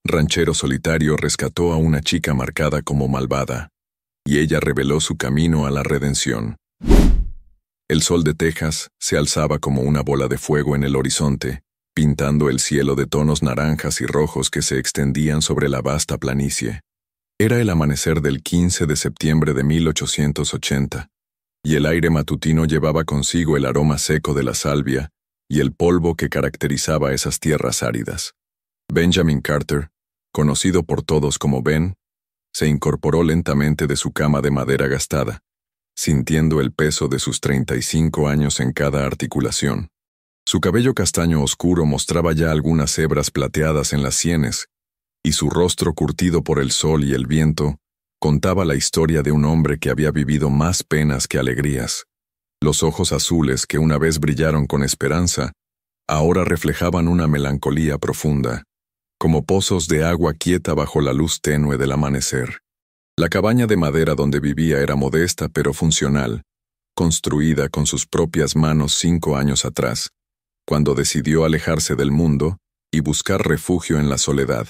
ranchero solitario rescató a una chica marcada como malvada, y ella reveló su camino a la redención. El sol de Texas se alzaba como una bola de fuego en el horizonte, pintando el cielo de tonos naranjas y rojos que se extendían sobre la vasta planicie. Era el amanecer del 15 de septiembre de 1880, y el aire matutino llevaba consigo el aroma seco de la salvia y el polvo que caracterizaba esas tierras áridas. Benjamin Carter, conocido por todos como Ben, se incorporó lentamente de su cama de madera gastada, sintiendo el peso de sus 35 años en cada articulación. Su cabello castaño oscuro mostraba ya algunas hebras plateadas en las sienes, y su rostro curtido por el sol y el viento contaba la historia de un hombre que había vivido más penas que alegrías. Los ojos azules que una vez brillaron con esperanza, ahora reflejaban una melancolía profunda, como pozos de agua quieta bajo la luz tenue del amanecer. La cabaña de madera donde vivía era modesta pero funcional, construida con sus propias manos 5 años atrás, cuando decidió alejarse del mundo y buscar refugio en la soledad.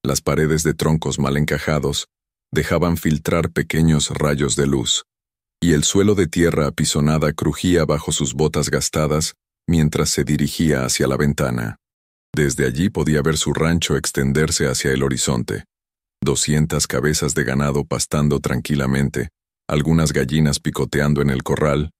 Las paredes de troncos mal encajados dejaban filtrar pequeños rayos de luz, y el suelo de tierra apisonada crujía bajo sus botas gastadas mientras se dirigía hacia la ventana. Desde allí podía ver su rancho extenderse hacia el horizonte. 200 cabezas de ganado pastando tranquilamente, algunas gallinas picoteando en el corral,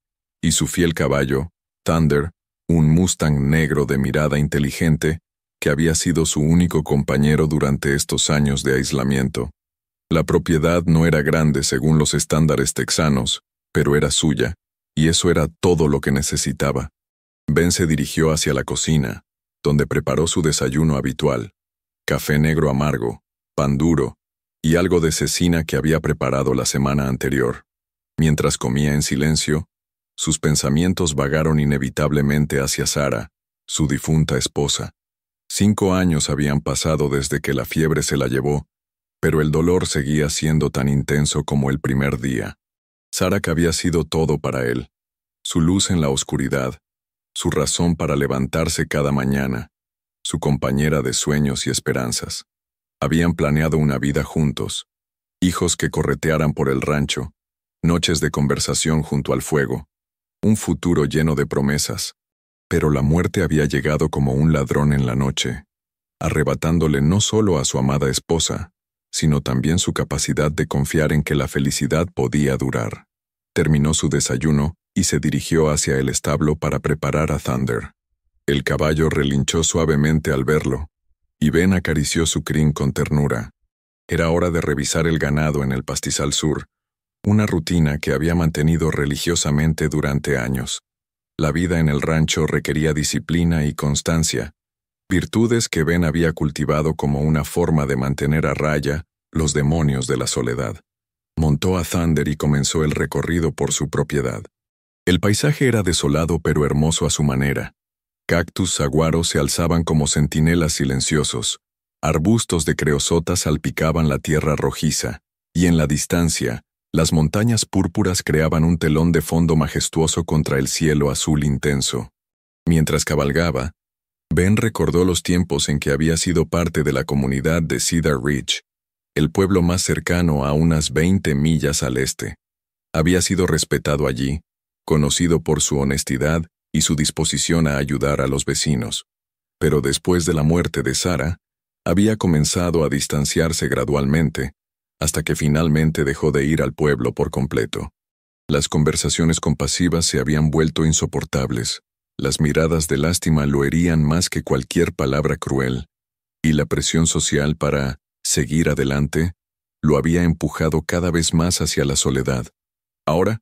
y su fiel caballo, Thunder, un Mustang negro de mirada inteligente, que había sido su único compañero durante estos años de aislamiento. La propiedad no era grande según los estándares texanos, pero era suya, y eso era todo lo que necesitaba. Ben se dirigió hacia la cocina, donde preparó su desayuno habitual: café negro amargo, pan duro y algo de cecina que había preparado la semana anterior. Mientras comía en silencio, sus pensamientos vagaron inevitablemente hacia Sarah, su difunta esposa. 5 años habían pasado desde que la fiebre se la llevó, pero el dolor seguía siendo tan intenso como el primer día. Sarah había sido todo para él, su luz en la oscuridad, su razón para levantarse cada mañana, su compañera de sueños y esperanzas. Habían planeado una vida juntos, hijos que corretearan por el rancho, noches de conversación junto al fuego, un futuro lleno de promesas. Pero la muerte había llegado como un ladrón en la noche, arrebatándole no solo a su amada esposa, sino también su capacidad de confiar en que la felicidad podía durar. Terminó su desayuno y se dirigió hacia el establo para preparar a Thunder. El caballo relinchó suavemente al verlo, y Ben acarició su crin con ternura. Era hora de revisar el ganado en el pastizal sur, una rutina que había mantenido religiosamente durante años. La vida en el rancho requería disciplina y constancia, virtudes que Ben había cultivado como una forma de mantener a raya los demonios de la soledad. Montó a Thunder y comenzó el recorrido por su propiedad. El paisaje era desolado pero hermoso a su manera. Cactus saguaros se alzaban como centinelas silenciosos, arbustos de creosota salpicaban la tierra rojiza, y en la distancia, las montañas púrpuras creaban un telón de fondo majestuoso contra el cielo azul intenso. Mientras cabalgaba, Ben recordó los tiempos en que había sido parte de la comunidad de Cedar Ridge, el pueblo más cercano a unas 20 millas al este. Había sido respetado allí, conocido por su honestidad y su disposición a ayudar a los vecinos. Pero después de la muerte de Sarah, había comenzado a distanciarse gradualmente, hasta que finalmente dejó de ir al pueblo por completo. Las conversaciones compasivas se habían vuelto insoportables, las miradas de lástima lo herían más que cualquier palabra cruel, y la presión social para seguir adelante lo había empujado cada vez más hacia la soledad. Ahora,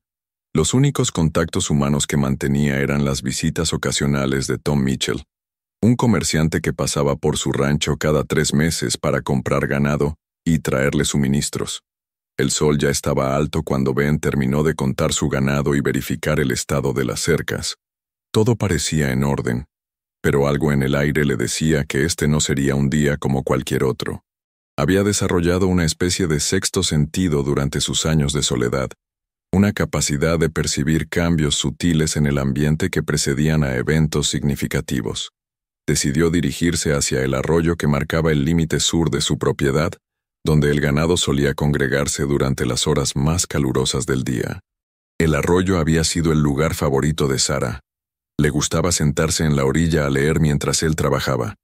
los únicos contactos humanos que mantenía eran las visitas ocasionales de Tom Mitchell, un comerciante que pasaba por su rancho cada 3 meses para comprar ganado y traerle suministros. El sol ya estaba alto cuando Ben terminó de contar su ganado y verificar el estado de las cercas. Todo parecía en orden, pero algo en el aire le decía que este no sería un día como cualquier otro. Había desarrollado una especie de sexto sentido durante sus años de soledad, una capacidad de percibir cambios sutiles en el ambiente que precedían a eventos significativos. Decidió dirigirse hacia el arroyo que marcaba el límite sur de su propiedad, donde el ganado solía congregarse durante las horas más calurosas del día. El arroyo había sido el lugar favorito de Sara. Le gustaba sentarse en la orilla a leer mientras él trabajaba.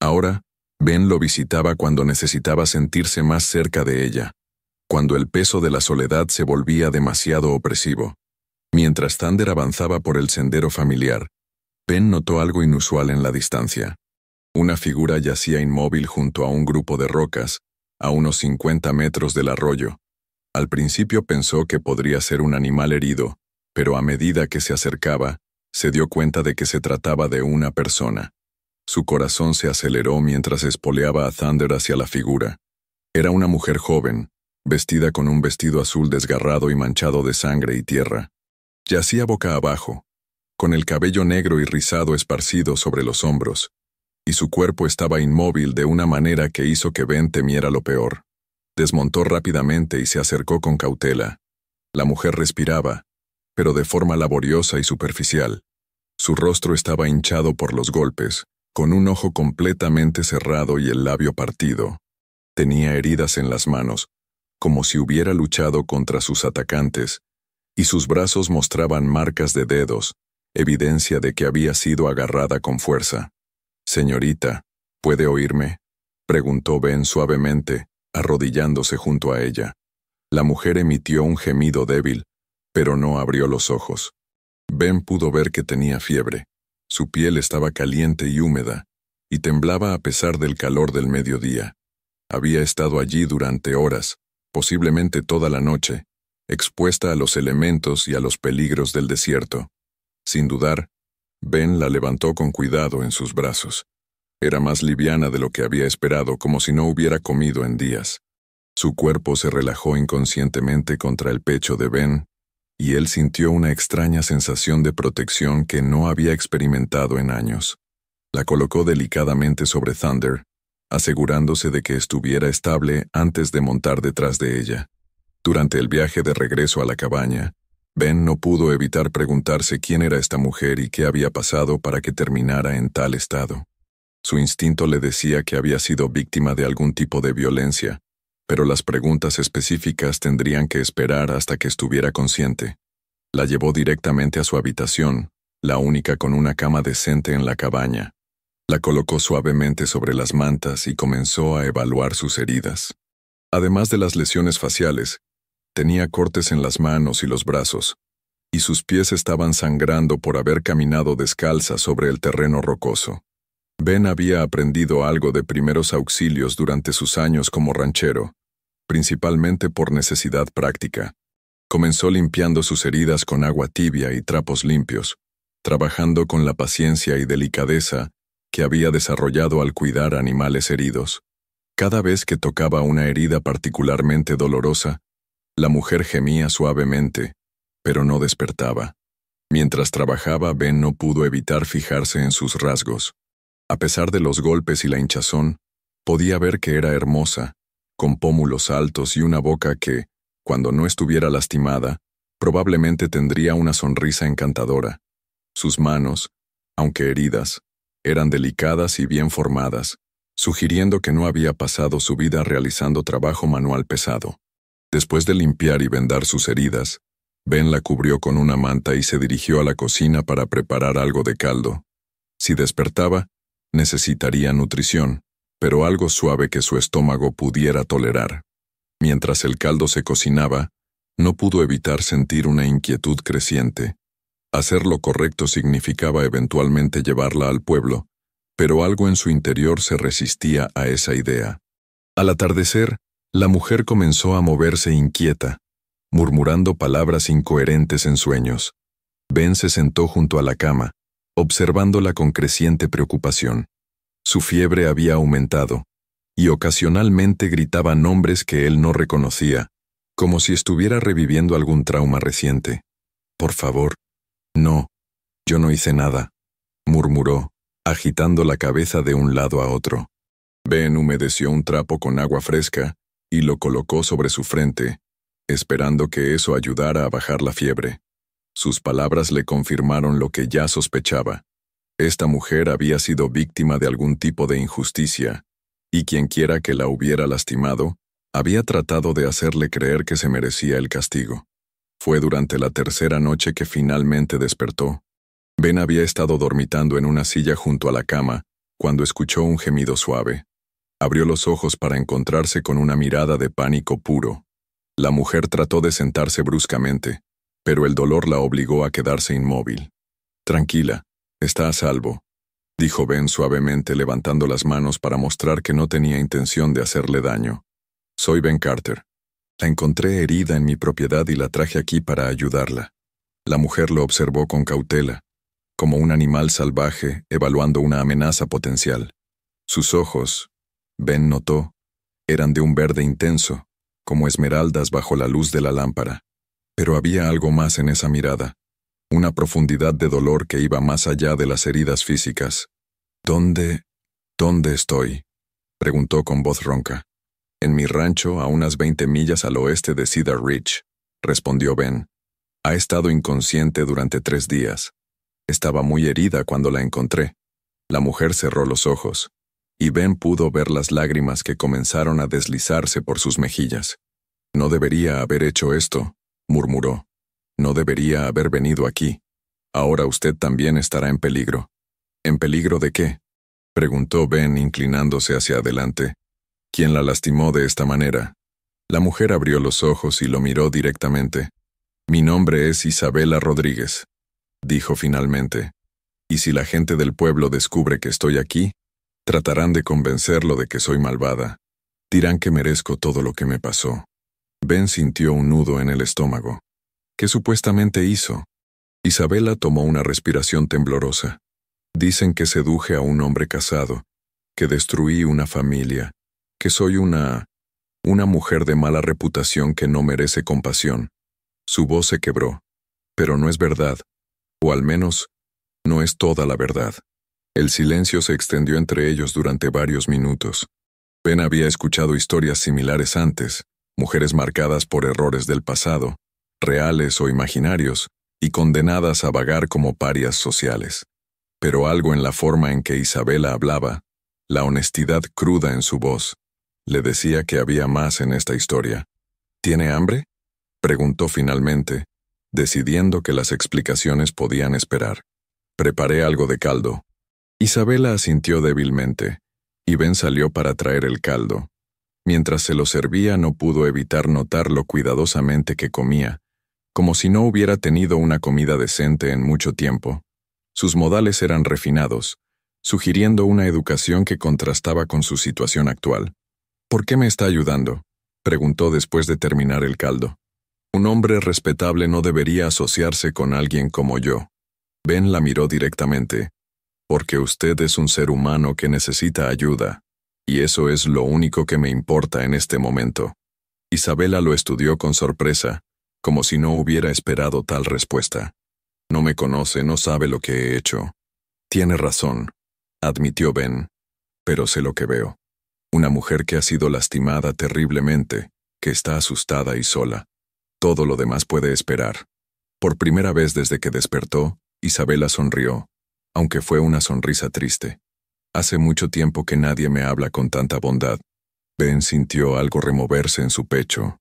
Ahora, Ben lo visitaba cuando necesitaba sentirse más cerca de ella, cuando el peso de la soledad se volvía demasiado opresivo. Mientras Thunder avanzaba por el sendero familiar, Ben notó algo inusual en la distancia. Una figura yacía inmóvil junto a un grupo de rocas, a unos 50 metros del arroyo. Al principio pensó que podría ser un animal herido, pero a medida que se acercaba, se dio cuenta de que se trataba de una persona. Su corazón se aceleró mientras espoleaba a Thunder hacia la figura. Era una mujer joven, vestida con un vestido azul desgarrado y manchado de sangre y tierra. Yacía boca abajo, con el cabello negro y rizado esparcido sobre los hombros, y su cuerpo estaba inmóvil de una manera que hizo que Ben temiera lo peor. Desmontó rápidamente y se acercó con cautela. La mujer respiraba, pero de forma laboriosa y superficial. Su rostro estaba hinchado por los golpes, con un ojo completamente cerrado y el labio partido. Tenía heridas en las manos, como si hubiera luchado contra sus atacantes, y sus brazos mostraban marcas de dedos, evidencia de que había sido agarrada con fuerza. «Señorita, ¿puede oírme?», preguntó Ben suavemente, arrodillándose junto a ella. La mujer emitió un gemido débil, pero no abrió los ojos. Ben pudo ver que tenía fiebre. Su piel estaba caliente y húmeda, y temblaba a pesar del calor del mediodía. Había estado allí durante horas, posiblemente toda la noche, expuesta a los elementos y a los peligros del desierto. Sin dudar, Ben la levantó con cuidado en sus brazos. Era más liviana de lo que había esperado, como si no hubiera comido en días. Su cuerpo se relajó inconscientemente contra el pecho de Ben, y él sintió una extraña sensación de protección que no había experimentado en años. La colocó delicadamente sobre Thunder, asegurándose de que estuviera estable antes de montar detrás de ella. Durante el viaje de regreso a la cabaña, Ben no pudo evitar preguntarse quién era esta mujer y qué había pasado para que terminara en tal estado. Su instinto le decía que había sido víctima de algún tipo de violencia, pero las preguntas específicas tendrían que esperar hasta que estuviera consciente. La llevó directamente a su habitación, la única con una cama decente en la cabaña. La colocó suavemente sobre las mantas y comenzó a evaluar sus heridas. Además de las lesiones faciales, tenía cortes en las manos y los brazos, y sus pies estaban sangrando por haber caminado descalza sobre el terreno rocoso. Ben había aprendido algo de primeros auxilios durante sus años como ranchero, principalmente por necesidad práctica. Comenzó limpiando sus heridas con agua tibia y trapos limpios, trabajando con la paciencia y delicadeza que había desarrollado al cuidar animales heridos. Cada vez que tocaba una herida particularmente dolorosa, la mujer gemía suavemente, pero no despertaba. Mientras trabajaba, Ben no pudo evitar fijarse en sus rasgos. A pesar de los golpes y la hinchazón, podía ver que era hermosa, con pómulos altos y una boca que, cuando no estuviera lastimada, probablemente tendría una sonrisa encantadora. Sus manos, aunque heridas, eran delicadas y bien formadas, sugiriendo que no había pasado su vida realizando trabajo manual pesado. Después de limpiar y vendar sus heridas, Ben la cubrió con una manta y se dirigió a la cocina para preparar algo de caldo. Si despertaba, necesitaría nutrición, pero algo suave que su estómago pudiera tolerar. Mientras el caldo se cocinaba, no pudo evitar sentir una inquietud creciente. Hacer lo correcto significaba eventualmente llevarla al pueblo, pero algo en su interior se resistía a esa idea. Al atardecer, la mujer comenzó a moverse inquieta, murmurando palabras incoherentes en sueños. Ben se sentó junto a la cama, observándola con creciente preocupación. Su fiebre había aumentado, y ocasionalmente gritaba nombres que él no reconocía, como si estuviera reviviendo algún trauma reciente. «Por favor, no, yo no hice nada», murmuró, agitando la cabeza de un lado a otro. Ben humedeció un trapo con agua fresca y lo colocó sobre su frente, esperando que eso ayudara a bajar la fiebre. Sus palabras le confirmaron lo que ya sospechaba. Esta mujer había sido víctima de algún tipo de injusticia, y quienquiera que la hubiera lastimado, había tratado de hacerle creer que se merecía el castigo. Fue durante la tercera noche que finalmente despertó. Ben había estado dormitando en una silla junto a la cama, cuando escuchó un gemido suave. Abrió los ojos para encontrarse con una mirada de pánico puro. La mujer trató de sentarse bruscamente, pero el dolor la obligó a quedarse inmóvil. «Tranquila, está a salvo», dijo Ben suavemente levantando las manos para mostrar que no tenía intención de hacerle daño. «Soy Ben Carter. La encontré herida en mi propiedad y la traje aquí para ayudarla». La mujer lo observó con cautela, como un animal salvaje evaluando una amenaza potencial. Sus ojos, Ben notó, eran de un verde intenso, como esmeraldas bajo la luz de la lámpara. Pero había algo más en esa mirada, una profundidad de dolor que iba más allá de las heridas físicas. ¿Dónde estoy?», preguntó con voz ronca. «En mi rancho a unas 20 millas al oeste de Cedar Ridge», respondió Ben. «Ha estado inconsciente durante 3 días. Estaba muy herida cuando la encontré». La mujer cerró los ojos, y Ben pudo ver las lágrimas que comenzaron a deslizarse por sus mejillas. «No debería haber hecho esto», murmuró. «No debería haber venido aquí. Ahora usted también estará en peligro». «¿En peligro de qué?», preguntó Ben inclinándose hacia adelante. «¿Quién la lastimó de esta manera?». La mujer abrió los ojos y lo miró directamente. «Mi nombre es Isabela Rodríguez», dijo finalmente. «Y si la gente del pueblo descubre que estoy aquí, tratarán de convencerlo de que soy malvada. Dirán que merezco todo lo que me pasó». Ben sintió un nudo en el estómago. ¿Qué supuestamente hizo? Isabela tomó una respiración temblorosa. «Dicen que seduje a un hombre casado, que destruí una familia, que soy una mujer de mala reputación que no merece compasión». Su voz se quebró. «Pero no es verdad, o al menos, no es toda la verdad». El silencio se extendió entre ellos durante varios minutos. Ben había escuchado historias similares antes, mujeres marcadas por errores del pasado, reales o imaginarios, y condenadas a vagar como parias sociales. Pero algo en la forma en que Isabela hablaba, la honestidad cruda en su voz, le decía que había más en esta historia. «¿Tiene hambre?», preguntó finalmente, decidiendo que las explicaciones podían esperar. «Preparé algo de caldo». Isabela asintió débilmente, y Ben salió para traer el caldo. Mientras se lo servía no pudo evitar notar lo cuidadosamente que comía, como si no hubiera tenido una comida decente en mucho tiempo. Sus modales eran refinados, sugiriendo una educación que contrastaba con su situación actual. «¿Por qué me está ayudando?», preguntó después de terminar el caldo. «Un hombre respetable no debería asociarse con alguien como yo». Ben la miró directamente. «Porque usted es un ser humano que necesita ayuda, y eso es lo único que me importa en este momento». Isabela lo estudió con sorpresa, como si no hubiera esperado tal respuesta. «No me conoce, no sabe lo que he hecho». «Tiene razón», admitió Ben, «pero sé lo que veo. Una mujer que ha sido lastimada terriblemente, que está asustada y sola. Todo lo demás puede esperar». Por primera vez desde que despertó, Isabela sonrió, aunque fue una sonrisa triste. «Hace mucho tiempo que nadie me habla con tanta bondad». Ben sintió algo removerse en su pecho,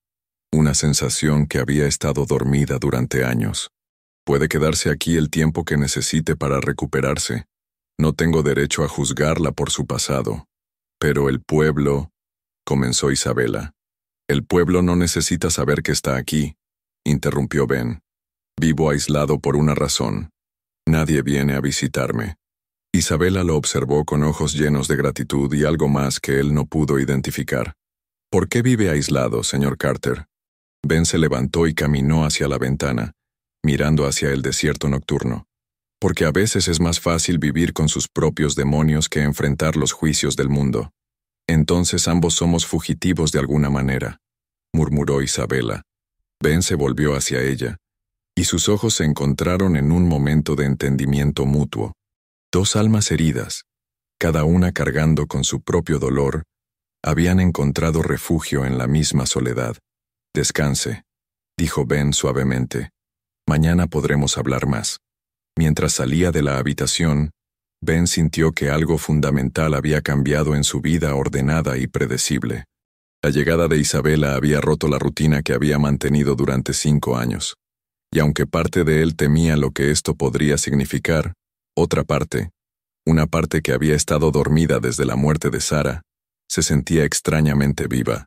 una sensación que había estado dormida durante años. «Puede quedarse aquí el tiempo que necesite para recuperarse. No tengo derecho a juzgarla por su pasado». «Pero el pueblo», comenzó Isabela. «El pueblo no necesita saber que está aquí», interrumpió Ben. «Vivo aislado por una razón. Nadie viene a visitarme». Isabela lo observó con ojos llenos de gratitud y algo más que él no pudo identificar. «¿Por qué vive aislado, señor Carter?». Ben se levantó y caminó hacia la ventana, mirando hacia el desierto nocturno. «Porque a veces es más fácil vivir con sus propios demonios que enfrentar los juicios del mundo. Entonces ambos somos fugitivos de alguna manera», murmuró Isabela. Ben se volvió hacia ella, y sus ojos se encontraron en un momento de entendimiento mutuo. Dos almas heridas, cada una cargando con su propio dolor, habían encontrado refugio en la misma soledad. «Descanse», dijo Ben suavemente. «Mañana podremos hablar más». Mientras salía de la habitación, Ben sintió que algo fundamental había cambiado en su vida ordenada y predecible. La llegada de Isabela había roto la rutina que había mantenido durante 5 años. Y aunque parte de él temía lo que esto podría significar, otra parte, una parte que había estado dormida desde la muerte de Sara, se sentía extrañamente viva.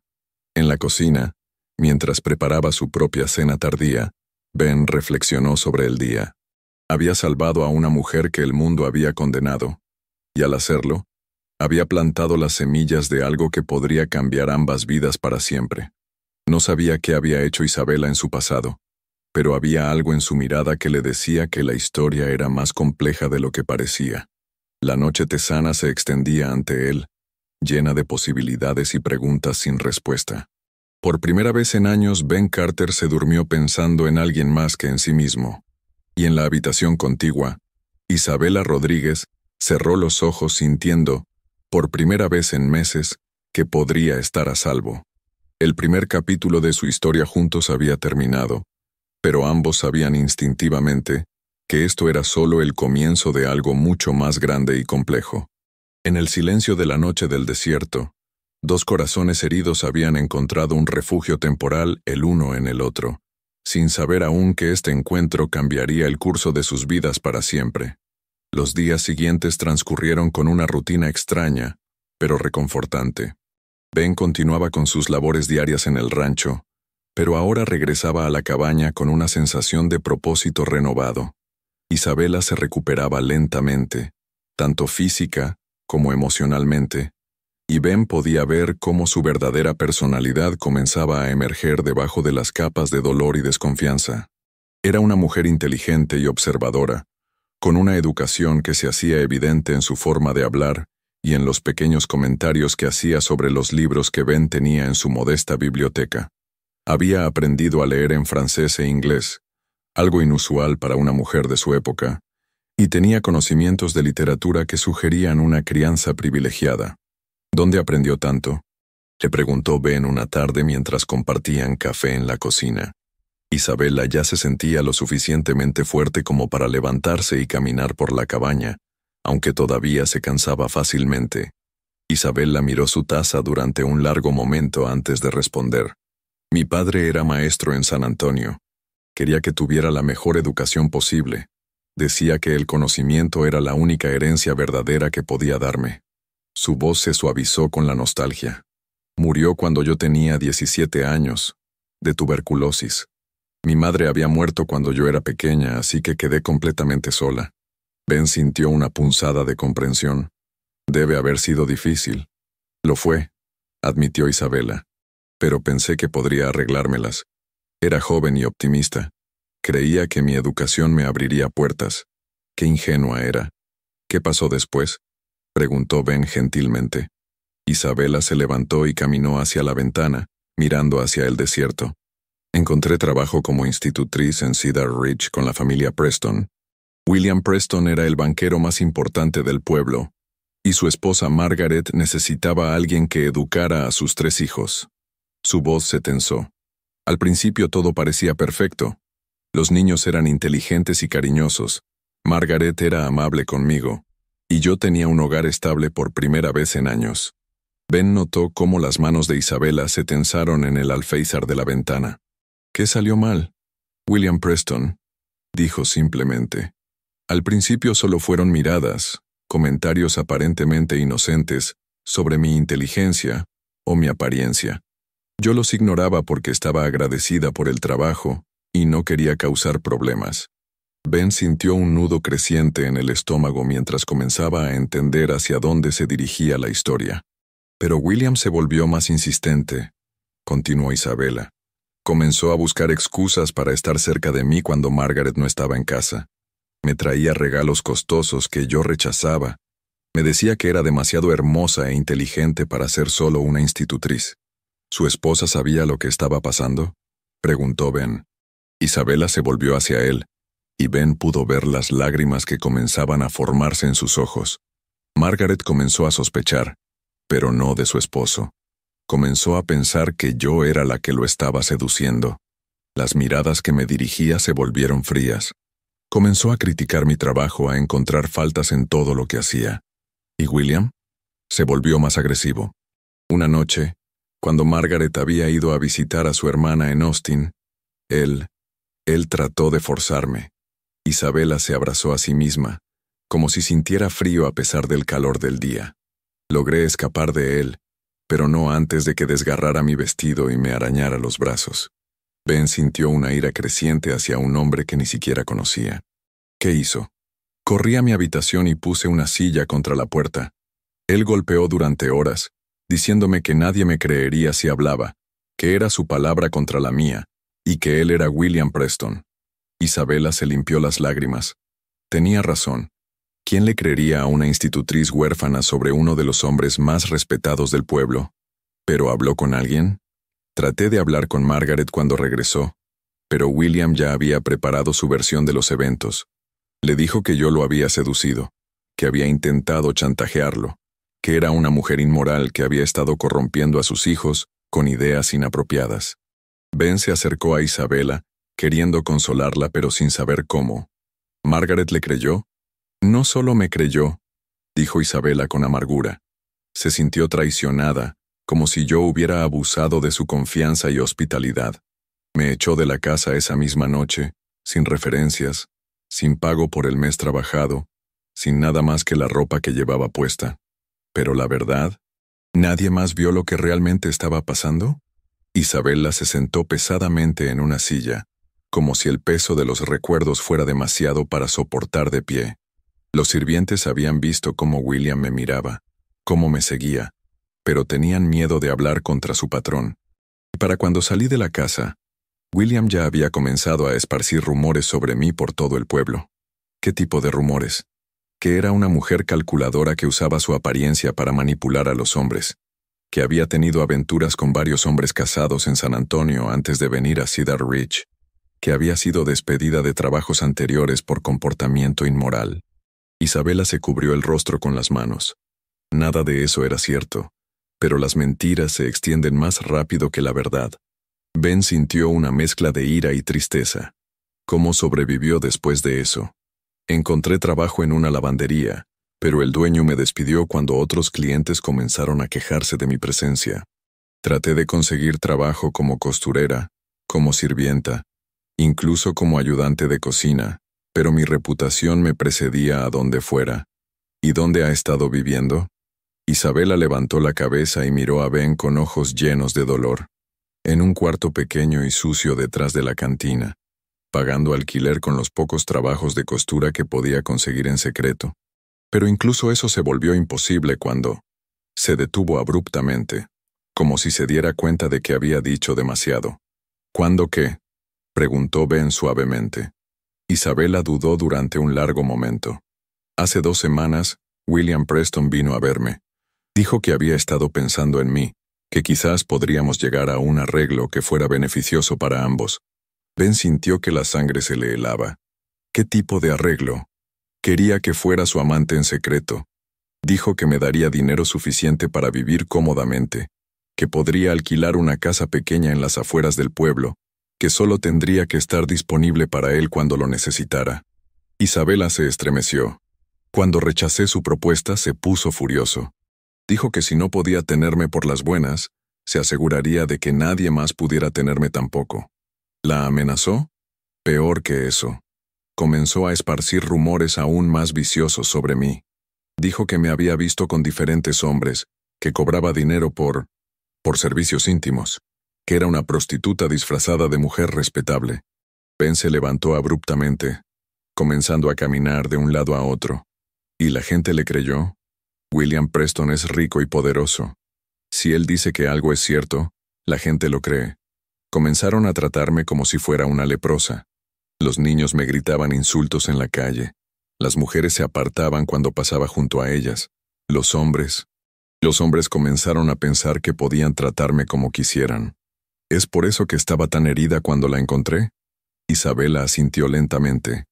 En la cocina, mientras preparaba su propia cena tardía, Ben reflexionó sobre el día. Había salvado a una mujer que el mundo había condenado, y al hacerlo, había plantado las semillas de algo que podría cambiar ambas vidas para siempre. No sabía qué había hecho Isabela en su pasado, pero había algo en su mirada que le decía que la historia era más compleja de lo que parecía. La noche tesana se extendía ante él, llena de posibilidades y preguntas sin respuesta. Por primera vez en años, Ben Carter se durmió pensando en alguien más que en sí mismo. Y en la habitación contigua, Isabela Rodríguez cerró los ojos sintiendo, por primera vez en meses, que podría estar a salvo. El primer capítulo de su historia juntos había terminado, pero ambos sabían instintivamente que esto era solo el comienzo de algo mucho más grande y complejo. En el silencio de la noche del desierto, 2 corazones heridos habían encontrado un refugio temporal el uno en el otro, sin saber aún que este encuentro cambiaría el curso de sus vidas para siempre. Los días siguientes transcurrieron con una rutina extraña, pero reconfortante. Ben continuaba con sus labores diarias en el rancho, pero ahora regresaba a la cabaña con una sensación de propósito renovado. Isabela se recuperaba lentamente, tanto física como emocionalmente, y Ben podía ver cómo su verdadera personalidad comenzaba a emerger debajo de las capas de dolor y desconfianza. Era una mujer inteligente y observadora, con una educación que se hacía evidente en su forma de hablar y en los pequeños comentarios que hacía sobre los libros que Ben tenía en su modesta biblioteca. Había aprendido a leer en francés e inglés, algo inusual para una mujer de su época, y tenía conocimientos de literatura que sugerían una crianza privilegiada. ¿Dónde aprendió tanto?, le preguntó Ben una tarde mientras compartían café en la cocina. Isabela ya se sentía lo suficientemente fuerte como para levantarse y caminar por la cabaña, aunque todavía se cansaba fácilmente. Isabela miró su taza durante un largo momento antes de responder. Mi padre era maestro en San Antonio. Quería que tuviera la mejor educación posible. Decía que el conocimiento era la única herencia verdadera que podía darme. Su voz se suavizó con la nostalgia. Murió cuando yo tenía 17 años, de tuberculosis. Mi madre había muerto cuando yo era pequeña, así que quedé completamente sola. Ben sintió una punzada de comprensión. Debe haber sido difícil. Lo fue, admitió Isabela. Pero pensé que podría arreglármelas. Era joven y optimista. Creía que mi educación me abriría puertas. Qué ingenua era. ¿Qué pasó después?, preguntó Ben gentilmente. Isabela se levantó y caminó hacia la ventana, mirando hacia el desierto. Encontré trabajo como institutriz en Cedar Ridge con la familia Preston. William Preston era el banquero más importante del pueblo, y su esposa Margaret necesitaba a alguien que educara a sus 3 hijos. Su voz se tensó. Al principio todo parecía perfecto. Los niños eran inteligentes y cariñosos. Margaret era amable conmigo, y yo tenía un hogar estable por primera vez en años. Ben notó cómo las manos de Isabela se tensaron en el alféizar de la ventana. ¿Qué salió mal? William Preston, dijo simplemente. Al principio solo fueron miradas, comentarios aparentemente inocentes sobre mi inteligencia o mi apariencia. Yo los ignoraba porque estaba agradecida por el trabajo y no quería causar problemas. Ben sintió un nudo creciente en el estómago mientras comenzaba a entender hacia dónde se dirigía la historia. Pero William se volvió más insistente, continuó Isabela. Comenzó a buscar excusas para estar cerca de mí cuando Margaret no estaba en casa. Me traía regalos costosos que yo rechazaba. Me decía que era demasiado hermosa e inteligente para ser solo una institutriz. ¿Su esposa sabía lo que estaba pasando?, preguntó Ben. Isabela se volvió hacia él, y Ben pudo ver las lágrimas que comenzaban a formarse en sus ojos. Margaret comenzó a sospechar, pero no de su esposo. Comenzó a pensar que yo era la que lo estaba seduciendo. Las miradas que me dirigía se volvieron frías. Comenzó a criticar mi trabajo, a encontrar faltas en todo lo que hacía. ¿Y William? Se volvió más agresivo. Una noche, cuando Margaret había ido a visitar a su hermana en Austin, él trató de forzarme. Isabela se abrazó a sí misma, como si sintiera frío a pesar del calor del día. Logré escapar de él, pero no antes de que desgarrara mi vestido y me arañara los brazos. Ben sintió una ira creciente hacia un hombre que ni siquiera conocía. ¿Qué hizo? Corrí a mi habitación y puse una silla contra la puerta. Él golpeó durante horas, diciéndome que nadie me creería si hablaba, que era su palabra contra la mía, y que él era William Preston. Isabela se limpió las lágrimas. Tenía razón. ¿Quién le creería a una institutriz huérfana sobre uno de los hombres más respetados del pueblo? ¿Pero habló con alguien? Traté de hablar con Margaret cuando regresó, pero William ya había preparado su versión de los eventos. Le dijo que yo lo había seducido, que había intentado chantajearlo, que era una mujer inmoral que había estado corrompiendo a sus hijos con ideas inapropiadas. Ben se acercó a Isabela, queriendo consolarla pero sin saber cómo. ¿Margaret le creyó? No solo me creyó, dijo Isabela con amargura. Se sintió traicionada, como si yo hubiera abusado de su confianza y hospitalidad. Me echó de la casa esa misma noche, sin referencias, sin pago por el mes trabajado, sin nada más que la ropa que llevaba puesta. Pero la verdad, ¿nadie más vio lo que realmente estaba pasando? Isabela se sentó pesadamente en una silla, como si el peso de los recuerdos fuera demasiado para soportar de pie. Los sirvientes habían visto cómo William me miraba, cómo me seguía, pero tenían miedo de hablar contra su patrón. Y para cuando salí de la casa, William ya había comenzado a esparcir rumores sobre mí por todo el pueblo. ¿Qué tipo de rumores? Que era una mujer calculadora que usaba su apariencia para manipular a los hombres, que había tenido aventuras con varios hombres casados en San Antonio antes de venir a Cedar Ridge, que había sido despedida de trabajos anteriores por comportamiento inmoral. Isabela se cubrió el rostro con las manos. Nada de eso era cierto, pero las mentiras se extienden más rápido que la verdad. Ben sintió una mezcla de ira y tristeza. ¿Cómo sobrevivió después de eso? Encontré trabajo en una lavandería, pero el dueño me despidió cuando otros clientes comenzaron a quejarse de mi presencia. Traté de conseguir trabajo como costurera, como sirvienta, incluso como ayudante de cocina, pero mi reputación me precedía a donde fuera. ¿Y dónde ha estado viviendo? Isabela levantó la cabeza y miró a Ben con ojos llenos de dolor. En un cuarto pequeño y sucio detrás de la cantina, pagando alquiler con los pocos trabajos de costura que podía conseguir en secreto. Pero incluso eso se volvió imposible cuando se detuvo abruptamente, como si se diera cuenta de que había dicho demasiado. ¿Cuándo qué? Preguntó Ben suavemente. Isabela dudó durante un largo momento. Hace 2 semanas, William Preston vino a verme. Dijo que había estado pensando en mí, que quizás podríamos llegar a un arreglo que fuera beneficioso para ambos. Ben sintió que la sangre se le helaba. ¿Qué tipo de arreglo? Quería que fuera su amante en secreto. Dijo que me daría dinero suficiente para vivir cómodamente, que podría alquilar una casa pequeña en las afueras del pueblo, que solo tendría que estar disponible para él cuando lo necesitara. Isabela se estremeció. Cuando rechacé su propuesta, se puso furioso. Dijo que si no podía tenerme por las buenas, se aseguraría de que nadie más pudiera tenerme tampoco. ¿La amenazó? Peor que eso. Comenzó a esparcir rumores aún más viciosos sobre mí. Dijo que me había visto con diferentes hombres, que cobraba dinero por servicios íntimos, que era una prostituta disfrazada de mujer respetable. Ben se levantó abruptamente, comenzando a caminar de un lado a otro. ¿Y la gente le creyó? William Preston es rico y poderoso. Si él dice que algo es cierto, la gente lo cree. Comenzaron a tratarme como si fuera una leprosa. Los niños me gritaban insultos en la calle. Las mujeres se apartaban cuando pasaba junto a ellas. Los hombres comenzaron a pensar que podían tratarme como quisieran. ¿Es por eso que estaba tan herida cuando la encontré? Isabela asintió lentamente.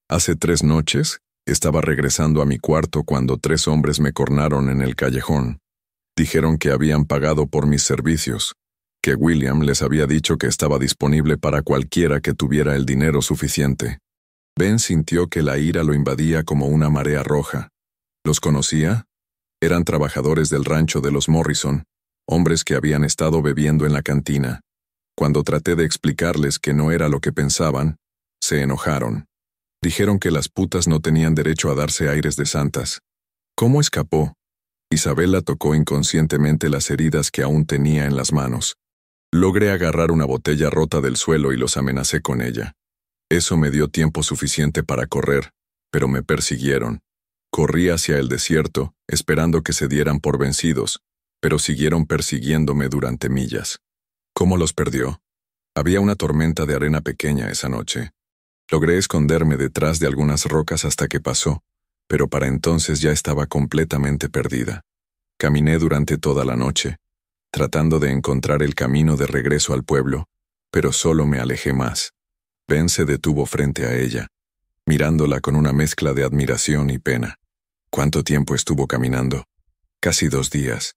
Hace 3 noches, estaba regresando a mi cuarto cuando 3 hombres me cornaron en el callejón. Dijeron que habían pagado por mis servicios, que William les había dicho que estaba disponible para cualquiera que tuviera el dinero suficiente. Ben sintió que la ira lo invadía como una marea roja. ¿Los conocía? Eran trabajadores del rancho de los Morrison, hombres que habían estado bebiendo en la cantina. Cuando traté de explicarles que no era lo que pensaban, se enojaron. Dijeron que las putas no tenían derecho a darse aires de santas. ¿Cómo escapó? Isabela tocó inconscientemente las heridas que aún tenía en las manos. Logré agarrar una botella rota del suelo y los amenacé con ella. Eso me dio tiempo suficiente para correr, pero me persiguieron. Corrí hacia el desierto, esperando que se dieran por vencidos, pero siguieron persiguiéndome durante millas. ¿Cómo los perdió? Había una tormenta de arena pequeña esa noche. Logré esconderme detrás de algunas rocas hasta que pasó, pero para entonces ya estaba completamente perdida. Caminé durante toda la noche, tratando de encontrar el camino de regreso al pueblo, pero solo me alejé más. Ben se detuvo frente a ella, mirándola con una mezcla de admiración y pena. ¿Cuánto tiempo estuvo caminando? Casi 2 días.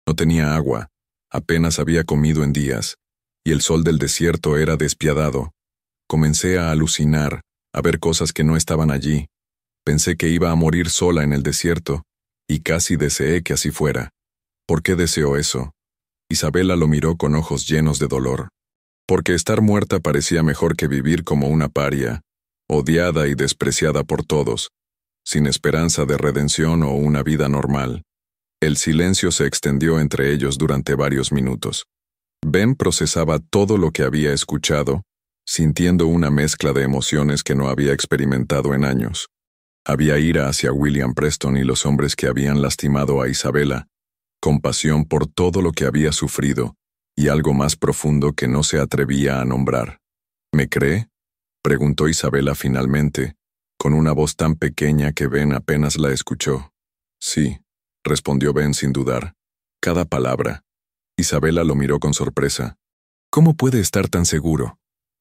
No tenía agua, apenas había comido en días, y el sol del desierto era despiadado. Comencé a alucinar, a ver cosas que no estaban allí. Pensé que iba a morir sola en el desierto, y casi deseé que así fuera. ¿Por qué deseó eso? Isabela lo miró con ojos llenos de dolor. Porque estar muerta parecía mejor que vivir como una paria, odiada y despreciada por todos, sin esperanza de redención o una vida normal. El silencio se extendió entre ellos durante varios minutos. Ben procesaba todo lo que había escuchado, sintiendo una mezcla de emociones que no había experimentado en años. Había ira hacia William Preston y los hombres que habían lastimado a Isabela, compasión por todo lo que había sufrido, y algo más profundo que no se atrevía a nombrar. ¿Me cree?, preguntó Isabela finalmente, con una voz tan pequeña que Ben apenas la escuchó. Sí, respondió Ben sin dudar. Cada palabra. Isabela lo miró con sorpresa. ¿Cómo puede estar tan seguro?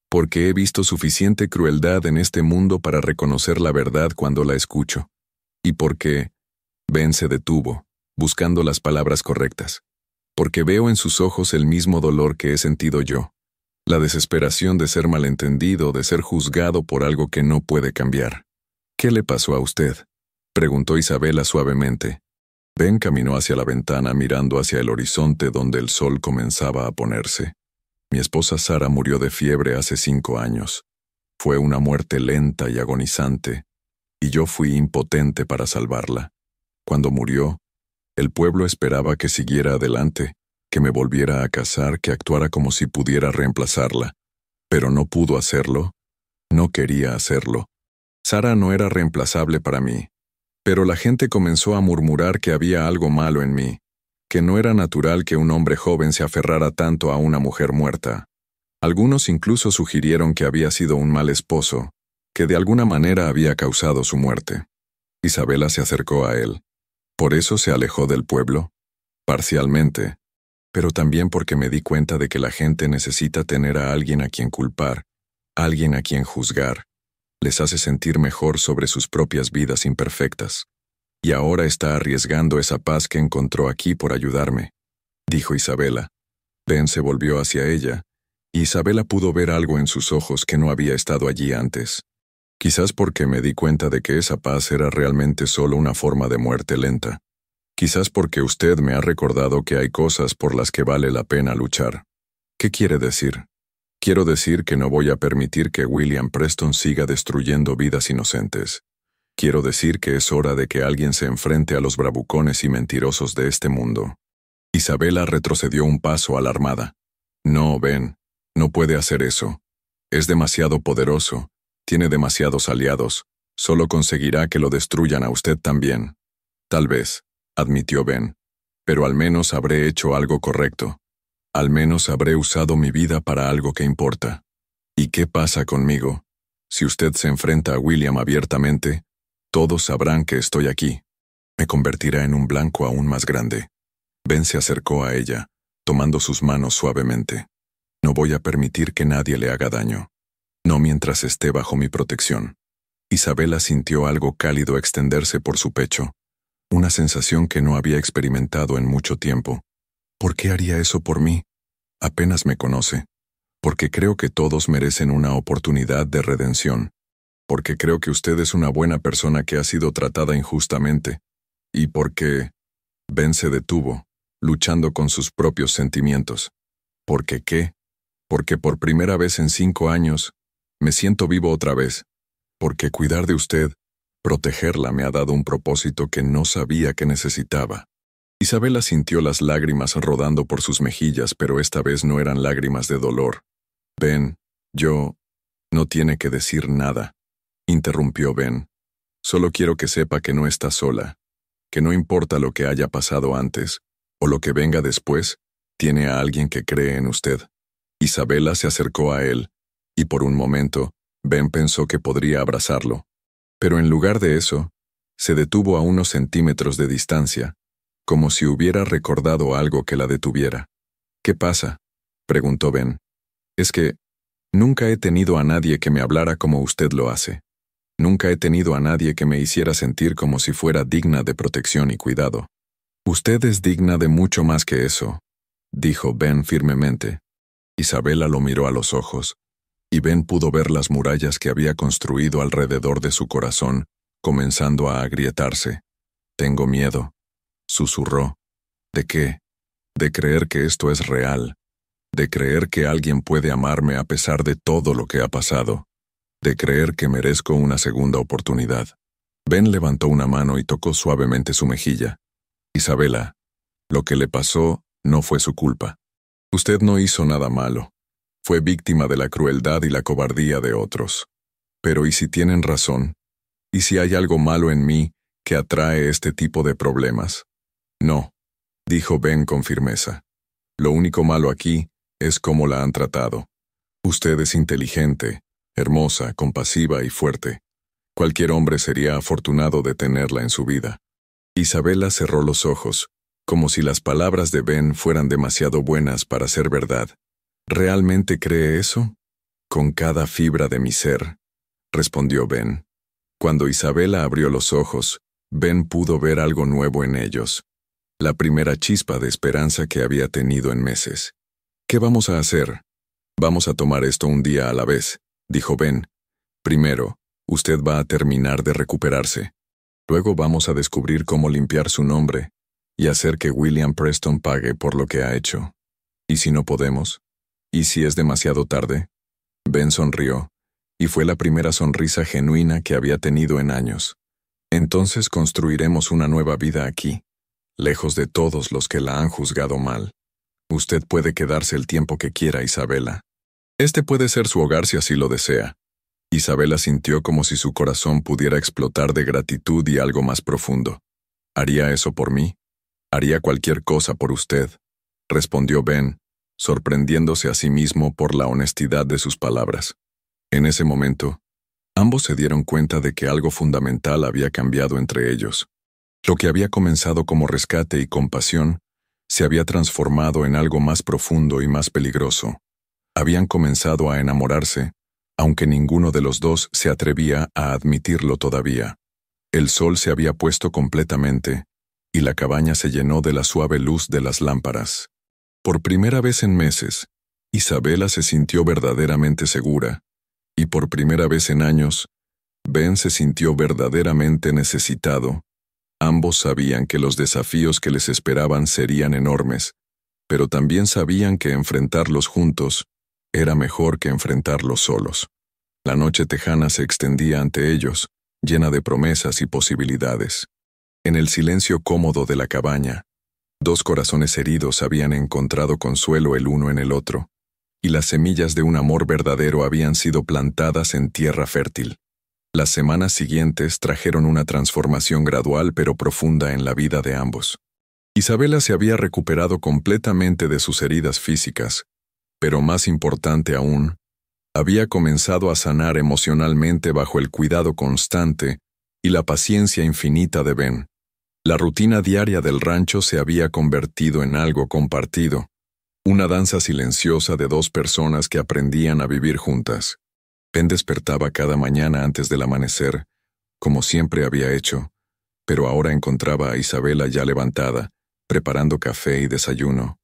Porque he visto suficiente crueldad en este mundo para reconocer la verdad cuando la escucho. Y porque... Ben se detuvo, buscando las palabras correctas. Porque veo en sus ojos el mismo dolor que he sentido yo. La desesperación de ser malentendido, de ser juzgado por algo que no puede cambiar. ¿Qué le pasó a usted?, preguntó Isabela suavemente. Ben caminó hacia la ventana mirando hacia el horizonte donde el sol comenzaba a ponerse. Mi esposa Sara murió de fiebre hace 5 años. Fue una muerte lenta y agonizante, y yo fui impotente para salvarla. Cuando murió, el pueblo esperaba que siguiera adelante, que me volviera a casar, que actuara como si pudiera reemplazarla. Pero no pudo hacerlo. No quería hacerlo. Sara no era reemplazable para mí. Pero la gente comenzó a murmurar que había algo malo en mí, que no era natural que un hombre joven se aferrara tanto a una mujer muerta. Algunos incluso sugirieron que había sido un mal esposo, que de alguna manera había causado su muerte. Isabela se acercó a él. ¿Por eso se alejó del pueblo? Parcialmente, pero también porque me di cuenta de que la gente necesita tener a alguien a quien culpar, alguien a quien juzgar. Les hace sentir mejor sobre sus propias vidas imperfectas. Y ahora está arriesgando esa paz que encontró aquí por ayudarme, dijo Isabela. Ben se volvió hacia ella, y Isabela pudo ver algo en sus ojos que no había estado allí antes. Quizás porque me di cuenta de que esa paz era realmente solo una forma de muerte lenta. Quizás porque usted me ha recordado que hay cosas por las que vale la pena luchar. ¿Qué quiere decir? Quiero decir que no voy a permitir que William Preston siga destruyendo vidas inocentes. Quiero decir que es hora de que alguien se enfrente a los bravucones y mentirosos de este mundo. Isabela retrocedió un paso alarmada. No, Ben, no puede hacer eso. Es demasiado poderoso, tiene demasiados aliados, solo conseguirá que lo destruyan a usted también. Tal vez, admitió Ben, pero al menos habré hecho algo correcto. Al menos habré usado mi vida para algo que importa. ¿Y qué pasa conmigo? Si usted se enfrenta a William abiertamente, todos sabrán que estoy aquí. Me convertirá en un blanco aún más grande. Ben se acercó a ella, tomando sus manos suavemente. No voy a permitir que nadie le haga daño. No mientras esté bajo mi protección. Isabela sintió algo cálido extenderse por su pecho, una sensación que no había experimentado en mucho tiempo. ¿Por qué haría eso por mí? Apenas me conoce. Porque creo que todos merecen una oportunidad de redención. porque creo que usted es una buena persona que ha sido tratada injustamente, y porque Ben se detuvo, luchando con sus propios sentimientos. ¿Por qué qué? Porque por primera vez en 5 años, me siento vivo otra vez. Porque cuidar de usted, protegerla me ha dado un propósito que no sabía que necesitaba. Isabela sintió las lágrimas rodando por sus mejillas, pero esta vez no eran lágrimas de dolor. Ben, no tiene que decir nada, interrumpió Ben. Solo quiero que sepa que no está sola, que no importa lo que haya pasado antes, o lo que venga después, tiene a alguien que cree en usted. Isabela se acercó a él, y por un momento, Ben pensó que podría abrazarlo. Pero en lugar de eso, se detuvo a unos centímetros de distancia, como si hubiera recordado algo que la detuviera. ¿Qué pasa?, preguntó Ben. Es que nunca he tenido a nadie que me hablara como usted lo hace. Nunca he tenido a nadie que me hiciera sentir como si fuera digna de protección y cuidado. Usted es digna de mucho más que eso, dijo Ben firmemente. Isabela lo miró a los ojos, y Ben pudo ver las murallas que había construido alrededor de su corazón, comenzando a agrietarse. Tengo miedo, susurró. ¿De qué? De creer que esto es real, de creer que alguien puede amarme a pesar de todo lo que ha pasado, de creer que merezco una segunda oportunidad. Ben levantó una mano y tocó suavemente su mejilla. Isabela, lo que le pasó no fue su culpa. Usted no hizo nada malo. Fue víctima de la crueldad y la cobardía de otros. Pero ¿y si tienen razón? ¿Y si hay algo malo en mí que atrae este tipo de problemas? No, dijo Ben con firmeza. Lo único malo aquí es cómo la han tratado. Usted es inteligente, hermosa, compasiva y fuerte. Cualquier hombre sería afortunado de tenerla en su vida. Isabela cerró los ojos, como si las palabras de Ben fueran demasiado buenas para ser verdad. ¿Realmente cree eso? Con cada fibra de mi ser, respondió Ben. Cuando Isabela abrió los ojos, Ben pudo ver algo nuevo en ellos. La primera chispa de esperanza que había tenido en meses. ¿Qué vamos a hacer? Vamos a tomar esto un día a la vez, dijo Ben. Primero, usted va a terminar de recuperarse. Luego vamos a descubrir cómo limpiar su nombre y hacer que William Preston pague por lo que ha hecho. ¿Y si no podemos? ¿Y si es demasiado tarde? Ben sonrió, y fue la primera sonrisa genuina que había tenido en años. Entonces construiremos una nueva vida aquí, lejos de todos los que la han juzgado mal. Usted puede quedarse el tiempo que quiera, Isabela. Este puede ser su hogar si así lo desea. Isabela sintió como si su corazón pudiera explotar de gratitud y algo más profundo. ¿Haría eso por mí? Haría cualquier cosa por usted, respondió Ben, sorprendiéndose a sí mismo por la honestidad de sus palabras. En ese momento, ambos se dieron cuenta de que algo fundamental había cambiado entre ellos. Lo que había comenzado como rescate y compasión se había transformado en algo más profundo y más peligroso. Habían comenzado a enamorarse, aunque ninguno de los dos se atrevía a admitirlo todavía. El sol se había puesto completamente, y la cabaña se llenó de la suave luz de las lámparas. Por primera vez en meses, Isabela se sintió verdaderamente segura, y por primera vez en años, Ben se sintió verdaderamente necesitado. Ambos sabían que los desafíos que les esperaban serían enormes, pero también sabían que enfrentarlos juntos era mejor que enfrentarlos solos. La noche tejana se extendía ante ellos, llena de promesas y posibilidades. En el silencio cómodo de la cabaña, dos corazones heridos habían encontrado consuelo el uno en el otro, y las semillas de un amor verdadero habían sido plantadas en tierra fértil. Las semanas siguientes trajeron una transformación gradual pero profunda en la vida de ambos. Isabela se había recuperado completamente de sus heridas físicas, pero más importante aún, había comenzado a sanar emocionalmente bajo el cuidado constante y la paciencia infinita de Ben. La rutina diaria del rancho se había convertido en algo compartido, una danza silenciosa de dos personas que aprendían a vivir juntas. Ben despertaba cada mañana antes del amanecer, como siempre había hecho, pero ahora encontraba a Isabela ya levantada, preparando café y desayuno.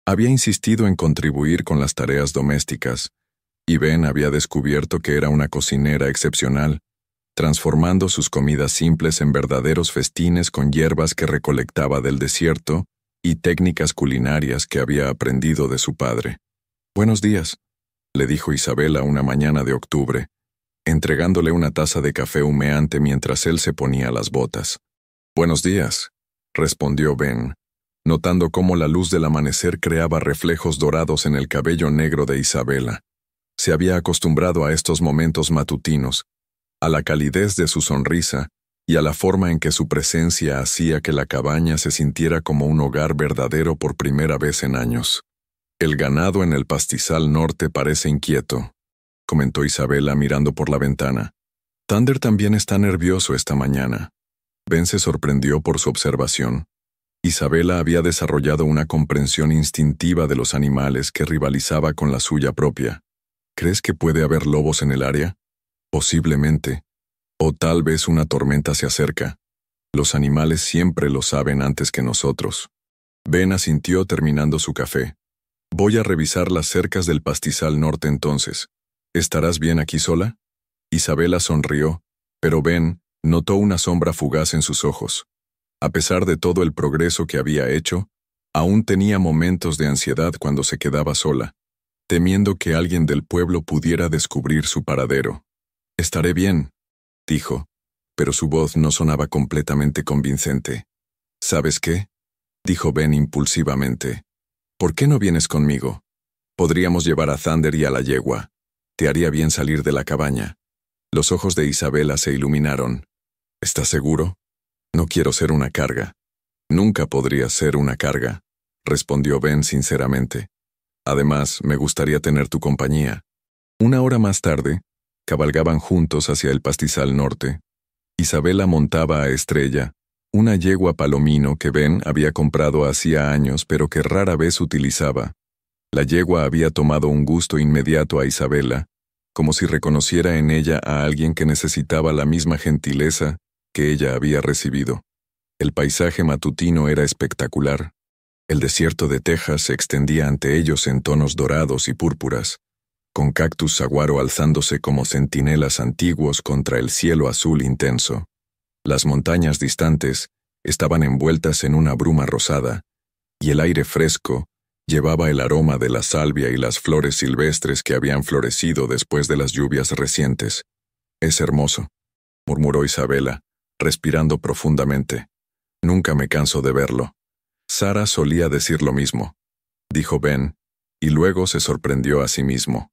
Había insistido en contribuir con las tareas domésticas, y Ben había descubierto que era una cocinera excepcional, transformando sus comidas simples en verdaderos festines con hierbas que recolectaba del desierto y técnicas culinarias que había aprendido de su padre. «Buenos días», le dijo Isabela una mañana de octubre, entregándole una taza de café humeante mientras él se ponía las botas. «Buenos días», respondió Ben, notando cómo la luz del amanecer creaba reflejos dorados en el cabello negro de Isabela. Se había acostumbrado a estos momentos matutinos, a la calidez de su sonrisa y a la forma en que su presencia hacía que la cabaña se sintiera como un hogar verdadero por primera vez en años. «El ganado en el pastizal norte parece inquieto», comentó Isabela mirando por la ventana. «Thunder también está nervioso esta mañana». Ben se sorprendió por su observación. Isabela había desarrollado una comprensión instintiva de los animales que rivalizaba con la suya propia. «¿Crees que puede haber lobos en el área?» «Posiblemente. O tal vez una tormenta se acerca. Los animales siempre lo saben antes que nosotros». Ben asintió terminando su café. «Voy a revisar las cercas del pastizal norte entonces. ¿Estarás bien aquí sola?» Isabela sonrió, pero Ben notó una sombra fugaz en sus ojos. A pesar de todo el progreso que había hecho, aún tenía momentos de ansiedad cuando se quedaba sola, temiendo que alguien del pueblo pudiera descubrir su paradero. «Estaré bien», dijo, pero su voz no sonaba completamente convincente. «¿Sabes qué?», dijo Ben impulsivamente. «¿Por qué no vienes conmigo? Podríamos llevar a Thunder y a la yegua. Te haría bien salir de la cabaña». Los ojos de Isabela se iluminaron. «¿Estás seguro? No quiero ser una carga». «Nunca podrías ser una carga», respondió Ben sinceramente. «Además, me gustaría tener tu compañía». Una hora más tarde, cabalgaban juntos hacia el pastizal norte. Isabela montaba a Estrella, una yegua palomino que Ben había comprado hacía años pero que rara vez utilizaba. La yegua había tomado un gusto inmediato a Isabela, como si reconociera en ella a alguien que necesitaba la misma gentileza que ella había recibido. El paisaje matutino era espectacular. El desierto de Texas se extendía ante ellos en tonos dorados y púrpuras, con cactus saguaro alzándose como centinelas antiguos contra el cielo azul intenso. Las montañas distantes estaban envueltas en una bruma rosada, y el aire fresco llevaba el aroma de la salvia y las flores silvestres que habían florecido después de las lluvias recientes. «Es hermoso», murmuró Isabela, respirando profundamente. «Nunca me canso de verlo». «Sara solía decir lo mismo», dijo Ben, y luego se sorprendió a sí mismo.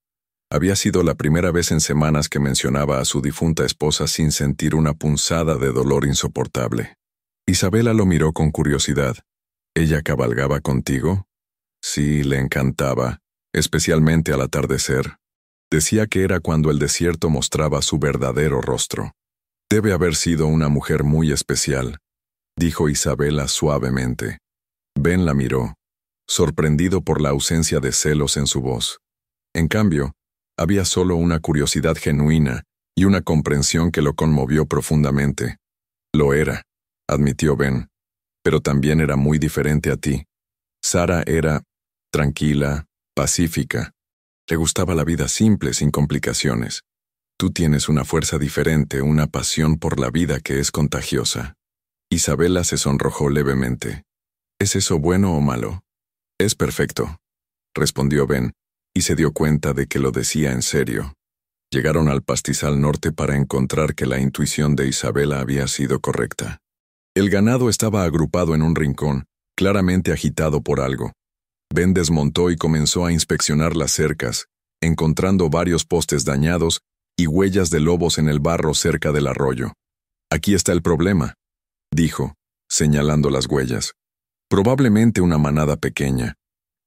Había sido la primera vez en semanas que mencionaba a su difunta esposa sin sentir una punzada de dolor insoportable. Isabela lo miró con curiosidad. «¿Ella cabalgaba contigo?» «Sí, le encantaba, especialmente al atardecer. Decía que era cuando el desierto mostraba su verdadero rostro». «Debe haber sido una mujer muy especial», dijo Isabela suavemente. Ben la miró, sorprendido por la ausencia de celos en su voz. En cambio, había solo una curiosidad genuina y una comprensión que lo conmovió profundamente. «Lo era», admitió Ben, «pero también era muy diferente a ti. Sara era tranquila, pacífica. Le gustaba la vida simple, sin complicaciones. Tú tienes una fuerza diferente, una pasión por la vida que es contagiosa». Isabela se sonrojó levemente. «¿Es eso bueno o malo?» «Es perfecto», respondió Ben, y se dio cuenta de que lo decía en serio. Llegaron al pastizal norte para encontrar que la intuición de Isabela había sido correcta. El ganado estaba agrupado en un rincón, claramente agitado por algo. Ben desmontó y comenzó a inspeccionar las cercas, encontrando varios postes dañados y huellas de lobos en el barro cerca del arroyo. «Aquí está el problema», dijo, señalando las huellas. «Probablemente una manada pequeña.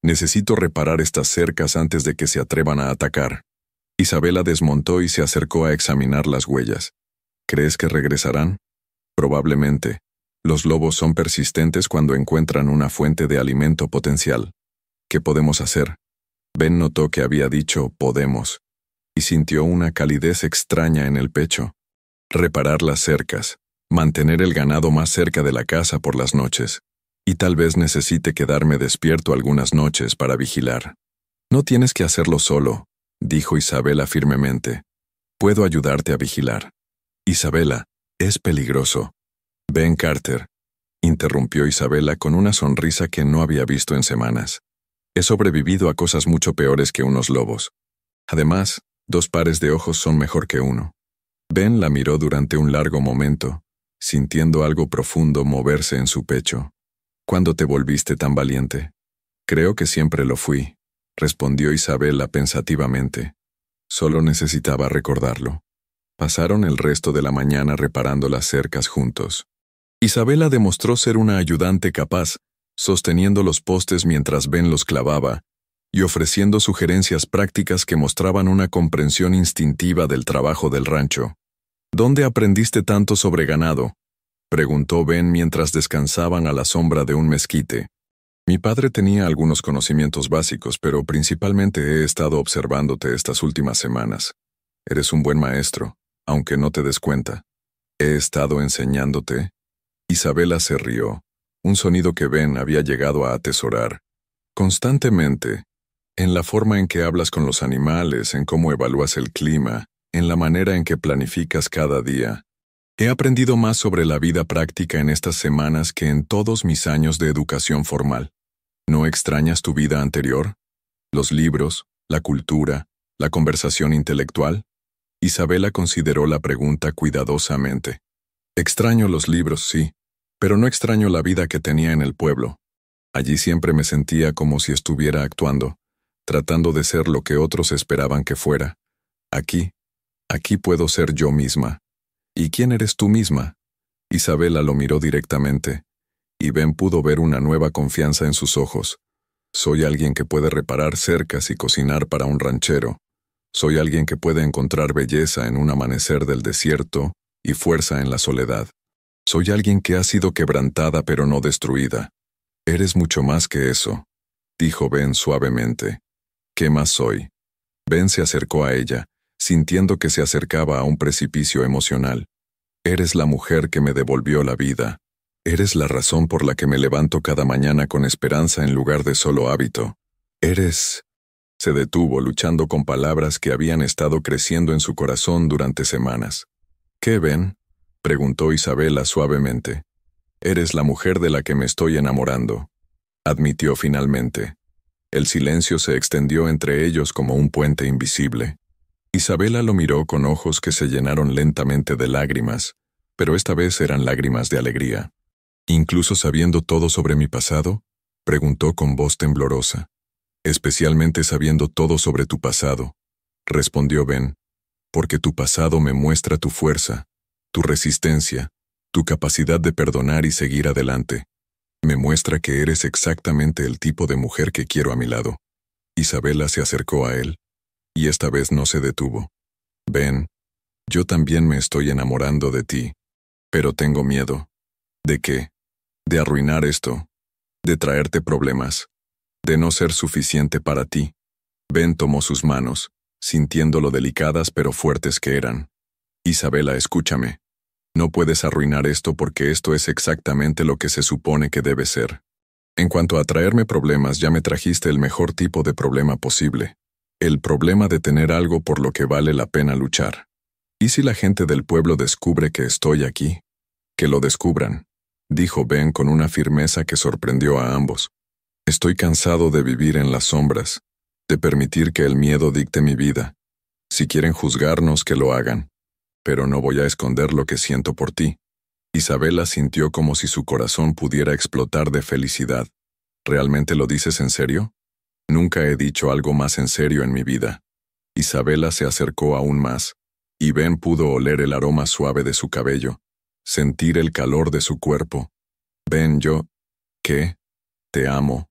Necesito reparar estas cercas antes de que se atrevan a atacar». Isabela desmontó y se acercó a examinar las huellas. «¿Crees que regresarán?» «Probablemente. Los lobos son persistentes cuando encuentran una fuente de alimento potencial». «¿Qué podemos hacer?» Ben notó que había dicho «podemos» y sintió una calidez extraña en el pecho. «Reparar las cercas, mantener el ganado más cerca de la casa por las noches, y tal vez necesite quedarme despierto algunas noches para vigilar». «No tienes que hacerlo solo», dijo Isabela firmemente. «Puedo ayudarte a vigilar». Isabela, es peligroso. Ben Carter, interrumpió Isabela con una sonrisa que no había visto en semanas. He sobrevivido a cosas mucho peores que unos lobos. Además, 2 pares de ojos son mejor que uno. Ben la miró durante un largo momento, sintiendo algo profundo moverse en su pecho. ¿Cuándo te volviste tan valiente? Creo que siempre lo fui, respondió Isabela pensativamente. Solo necesitaba recordarlo. Pasaron el resto de la mañana reparando las cercas juntos. Isabela demostró ser una ayudante capaz, sosteniendo los postes mientras Ben los clavaba, y ofreciendo sugerencias prácticas que mostraban una comprensión instintiva del trabajo del rancho. ¿Dónde aprendiste tanto sobre ganado?, preguntó Ben mientras descansaban a la sombra de un mezquite. Mi padre tenía algunos conocimientos básicos, pero principalmente he estado observándote estas últimas semanas. Eres un buen maestro, aunque no te des cuenta. He estado enseñándote. Isabela se rió, un sonido que Ben había llegado a atesorar. Constantemente, en la forma en que hablas con los animales, en cómo evalúas el clima, en la manera en que planificas cada día. He aprendido más sobre la vida práctica en estas semanas que en todos mis años de educación formal. ¿No extrañas tu vida anterior? ¿Los libros, la cultura, la conversación intelectual? Isabela consideró la pregunta cuidadosamente. Extraño los libros, sí, pero no extraño la vida que tenía en el pueblo. Allí siempre me sentía como si estuviera actuando, tratando de ser lo que otros esperaban que fuera. Aquí puedo ser yo misma. ¿Y quién eres tú misma? Isabela lo miró directamente, y Ben pudo ver una nueva confianza en sus ojos. Soy alguien que puede reparar cercas y cocinar para un ranchero. Soy alguien que puede encontrar belleza en un amanecer del desierto y fuerza en la soledad. Soy alguien que ha sido quebrantada pero no destruida. Eres mucho más que eso, dijo Ben suavemente. ¿Qué más soy? Ben se acercó a ella, sintiendo que se acercaba a un precipicio emocional. Eres la mujer que me devolvió la vida. Eres la razón por la que me levanto cada mañana con esperanza en lugar de solo hábito. Eres... Se detuvo luchando con palabras que habían estado creciendo en su corazón durante semanas. ¿Qué, Ben?, preguntó Isabela suavemente. Eres la mujer de la que me estoy enamorando, admitió finalmente. El silencio se extendió entre ellos como un puente invisible. Isabela lo miró con ojos que se llenaron lentamente de lágrimas, pero esta vez eran lágrimas de alegría. ¿Incluso sabiendo todo sobre mi pasado?, preguntó con voz temblorosa. Especialmente sabiendo todo sobre tu pasado, respondió Ben, porque tu pasado me muestra tu fuerza, tu resistencia, tu capacidad de perdonar y seguir adelante. Me muestra que eres exactamente el tipo de mujer que quiero a mi lado. Isabela se acercó a él, y esta vez no se detuvo. Ben, yo también me estoy enamorando de ti, pero tengo miedo. ¿De qué? De arruinar esto, de traerte problemas, de no ser suficiente para ti. Ben tomó sus manos, sintiendo lo delicadas pero fuertes que eran. Isabela, escúchame. No puedes arruinar esto porque esto es exactamente lo que se supone que debe ser. En cuanto a traerme problemas, ya me trajiste el mejor tipo de problema posible. El problema de tener algo por lo que vale la pena luchar. ¿Y si la gente del pueblo descubre que estoy aquí? Que lo descubran, dijo Ben con una firmeza que sorprendió a ambos. Estoy cansado de vivir en las sombras, de permitir que el miedo dicte mi vida. Si quieren juzgarnos, que lo hagan. Pero no voy a esconder lo que siento por ti. Isabela sintió como si su corazón pudiera explotar de felicidad. ¿Realmente lo dices en serio? Nunca he dicho algo más en serio en mi vida. Isabela se acercó aún más, y Ben pudo oler el aroma suave de su cabello, sentir el calor de su cuerpo. Ben, ¿qué? Te amo,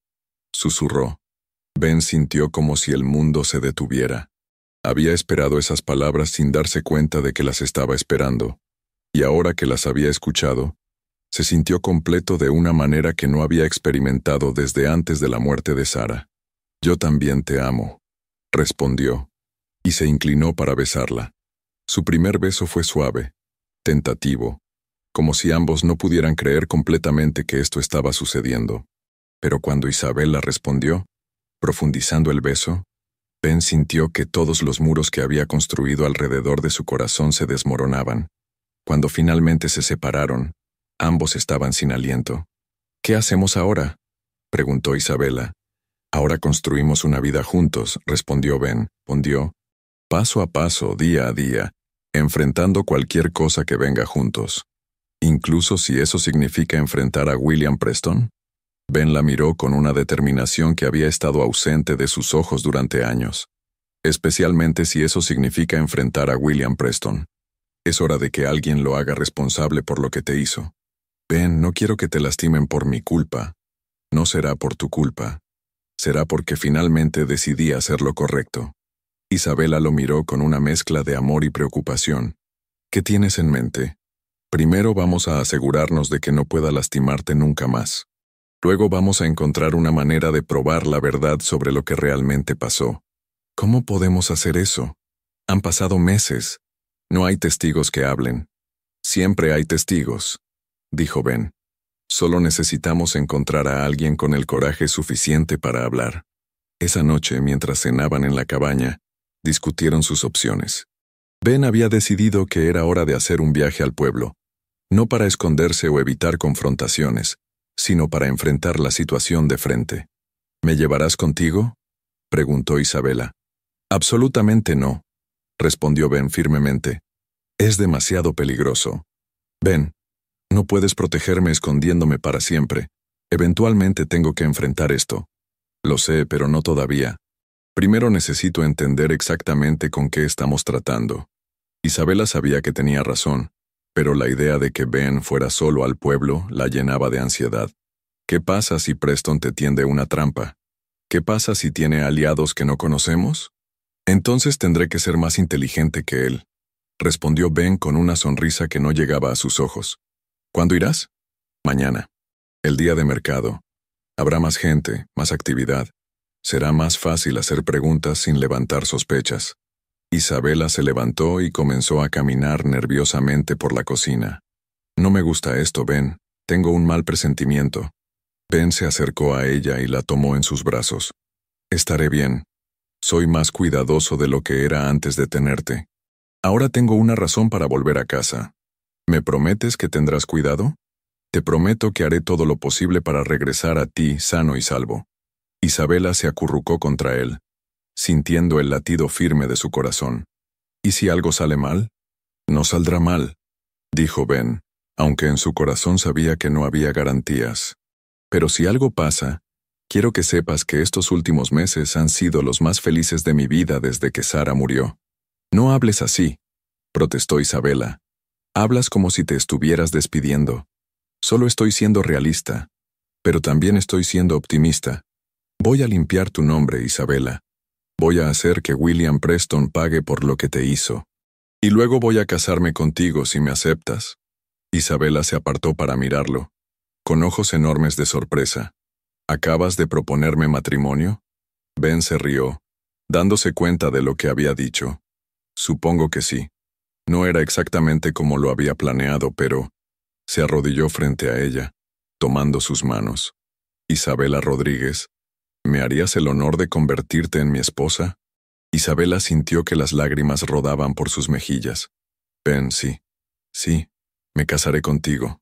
susurró. Ben sintió como si el mundo se detuviera. Había esperado esas palabras sin darse cuenta de que las estaba esperando, y ahora que las había escuchado, se sintió completo de una manera que no había experimentado desde antes de la muerte de Sara. Yo también te amo, respondió, y se inclinó para besarla. Su primer beso fue suave, tentativo, como si ambos no pudieran creer completamente que esto estaba sucediendo. Pero cuando Isabela respondió, profundizando el beso, Ben sintió que todos los muros que había construido alrededor de su corazón se desmoronaban. Cuando finalmente se separaron, ambos estaban sin aliento. ¿Qué hacemos ahora?, preguntó Isabela. Ahora construimos una vida juntos, respondió Ben. Paso a paso, día a día, enfrentando cualquier cosa que venga juntos. Incluso si eso significa enfrentar a William Preston. Ben la miró con una determinación que había estado ausente de sus ojos durante años. Especialmente si eso significa enfrentar a William Preston. Es hora de que alguien lo haga responsable por lo que te hizo. Ben, no quiero que te lastimen por mi culpa. No será por tu culpa. Será porque finalmente decidí hacer lo correcto. Isabela lo miró con una mezcla de amor y preocupación. ¿Qué tienes en mente? Primero vamos a asegurarnos de que no pueda lastimarte nunca más. Luego vamos a encontrar una manera de probar la verdad sobre lo que realmente pasó. ¿Cómo podemos hacer eso? Han pasado meses. No hay testigos que hablen. Siempre hay testigos, dijo Ben. Solo necesitamos encontrar a alguien con el coraje suficiente para hablar. Esa noche, mientras cenaban en la cabaña, discutieron sus opciones. Ben había decidido que era hora de hacer un viaje al pueblo, no para esconderse o evitar confrontaciones, sino para enfrentar la situación de frente. ¿Me llevarás contigo?, preguntó Isabela. Absolutamente no, respondió Ben firmemente. Es demasiado peligroso. Ben, no puedes protegerme escondiéndome para siempre. Eventualmente tengo que enfrentar esto. Lo sé, pero no todavía. Primero necesito entender exactamente con qué estamos tratando. Isabela sabía que tenía razón, pero la idea de que Ben fuera solo al pueblo la llenaba de ansiedad. ¿Qué pasa si Preston te tiende una trampa? ¿Qué pasa si tiene aliados que no conocemos? Entonces tendré que ser más inteligente que él, respondió Ben con una sonrisa que no llegaba a sus ojos. ¿Cuándo irás? Mañana. El día de mercado. Habrá más gente, más actividad. Será más fácil hacer preguntas sin levantar sospechas. Isabela se levantó y comenzó a caminar nerviosamente por la cocina. No me gusta esto, Ben. Tengo un mal presentimiento. Ben se acercó a ella y la tomó en sus brazos. Estaré bien. Soy más cuidadoso de lo que era antes de tenerte. Ahora tengo una razón para volver a casa. ¿Me prometes que tendrás cuidado? Te prometo que haré todo lo posible para regresar a ti sano y salvo. Isabela se acurrucó contra él, sintiendo el latido firme de su corazón. ¿Y si algo sale mal? No saldrá mal, dijo Ben, aunque en su corazón sabía que no había garantías. Pero si algo pasa, quiero que sepas que estos últimos meses han sido los más felices de mi vida desde que Sara murió. No hables así, protestó Isabela. Hablas como si te estuvieras despidiendo. Solo estoy siendo realista, pero también estoy siendo optimista. Voy a limpiar tu nombre, Isabela. Voy a hacer que William Preston pague por lo que te hizo. Y luego voy a casarme contigo si me aceptas. Isabela se apartó para mirarlo, con ojos enormes de sorpresa. ¿Acabas de proponerme matrimonio? Ben se rió, dándose cuenta de lo que había dicho. Supongo que sí. No era exactamente como lo había planeado, pero se arrodilló frente a ella, tomando sus manos. Isabela Rodríguez, ¿me harías el honor de convertirte en mi esposa? Isabela sintió que las lágrimas rodaban por sus mejillas. Ben, sí. Sí, me casaré contigo.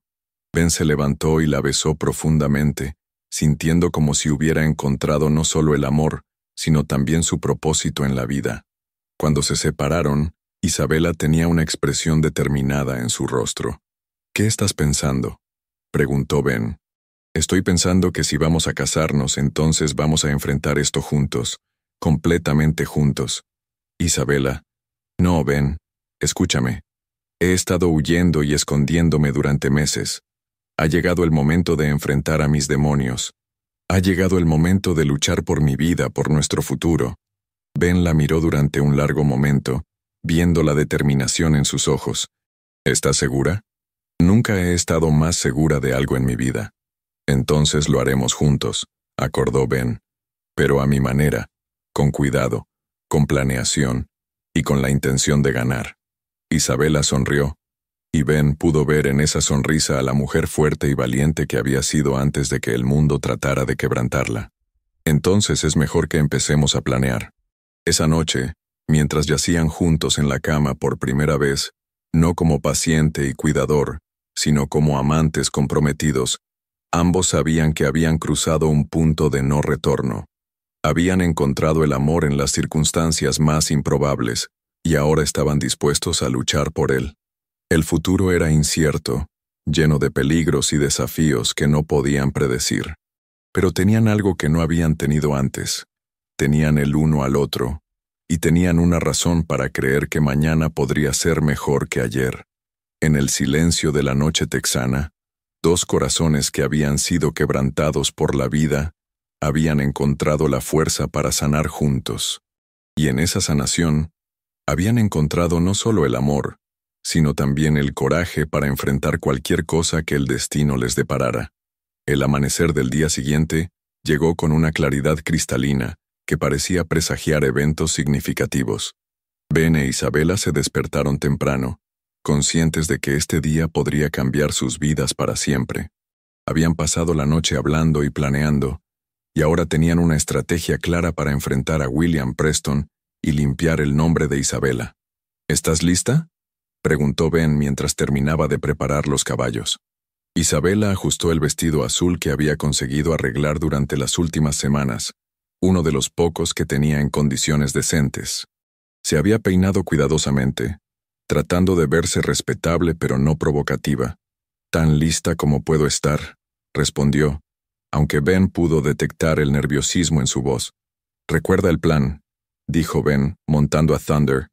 Ben se levantó y la besó profundamente, sintiendo como si hubiera encontrado no solo el amor, sino también su propósito en la vida. Cuando se separaron, Isabela tenía una expresión determinada en su rostro. ¿Qué estás pensando?, preguntó Ben. Estoy pensando que si vamos a casarnos, entonces vamos a enfrentar esto juntos, completamente juntos. Isabela. No, Ben, escúchame. He estado huyendo y escondiéndome durante meses. Ha llegado el momento de enfrentar a mis demonios. Ha llegado el momento de luchar por mi vida, por nuestro futuro. Ben la miró durante un largo momento, viendo la determinación en sus ojos. ¿Estás segura? Nunca he estado más segura de algo en mi vida. Entonces lo haremos juntos, acordó Ben. Pero a mi manera, con cuidado, con planeación y con la intención de ganar. Isabela sonrió, y Ben pudo ver en esa sonrisa a la mujer fuerte y valiente que había sido antes de que el mundo tratara de quebrantarla. Entonces es mejor que empecemos a planear. Esa noche, mientras yacían juntos en la cama por primera vez, no como paciente y cuidador, sino como amantes comprometidos. Ambos sabían que habían cruzado un punto de no retorno. Habían encontrado el amor en las circunstancias más improbables, y ahora estaban dispuestos a luchar por él. El futuro era incierto, lleno de peligros y desafíos que no podían predecir. Pero tenían algo que no habían tenido antes. Tenían el uno al otro, y tenían una razón para creer que mañana podría ser mejor que ayer. En el silencio de la noche texana, dos corazones que habían sido quebrantados por la vida habían encontrado la fuerza para sanar juntos. Y en esa sanación, habían encontrado no solo el amor, sino también el coraje para enfrentar cualquier cosa que el destino les deparara. El amanecer del día siguiente llegó con una claridad cristalina que parecía presagiar eventos significativos. Ben e Isabela se despertaron temprano, conscientes de que este día podría cambiar sus vidas para siempre. Habían pasado la noche hablando y planeando, y ahora tenían una estrategia clara para enfrentar a William Preston y limpiar el nombre de Isabela. ¿Estás lista?, preguntó Ben mientras terminaba de preparar los caballos. Isabela ajustó el vestido azul que había conseguido arreglar durante las últimas semanas, uno de los pocos que tenía en condiciones decentes. Se había peinado cuidadosamente, tratando de verse respetable pero no provocativa. «Tan lista como puedo estar», respondió, aunque Ben pudo detectar el nerviosismo en su voz. «Recuerda el plan», dijo Ben, montando a Thunder.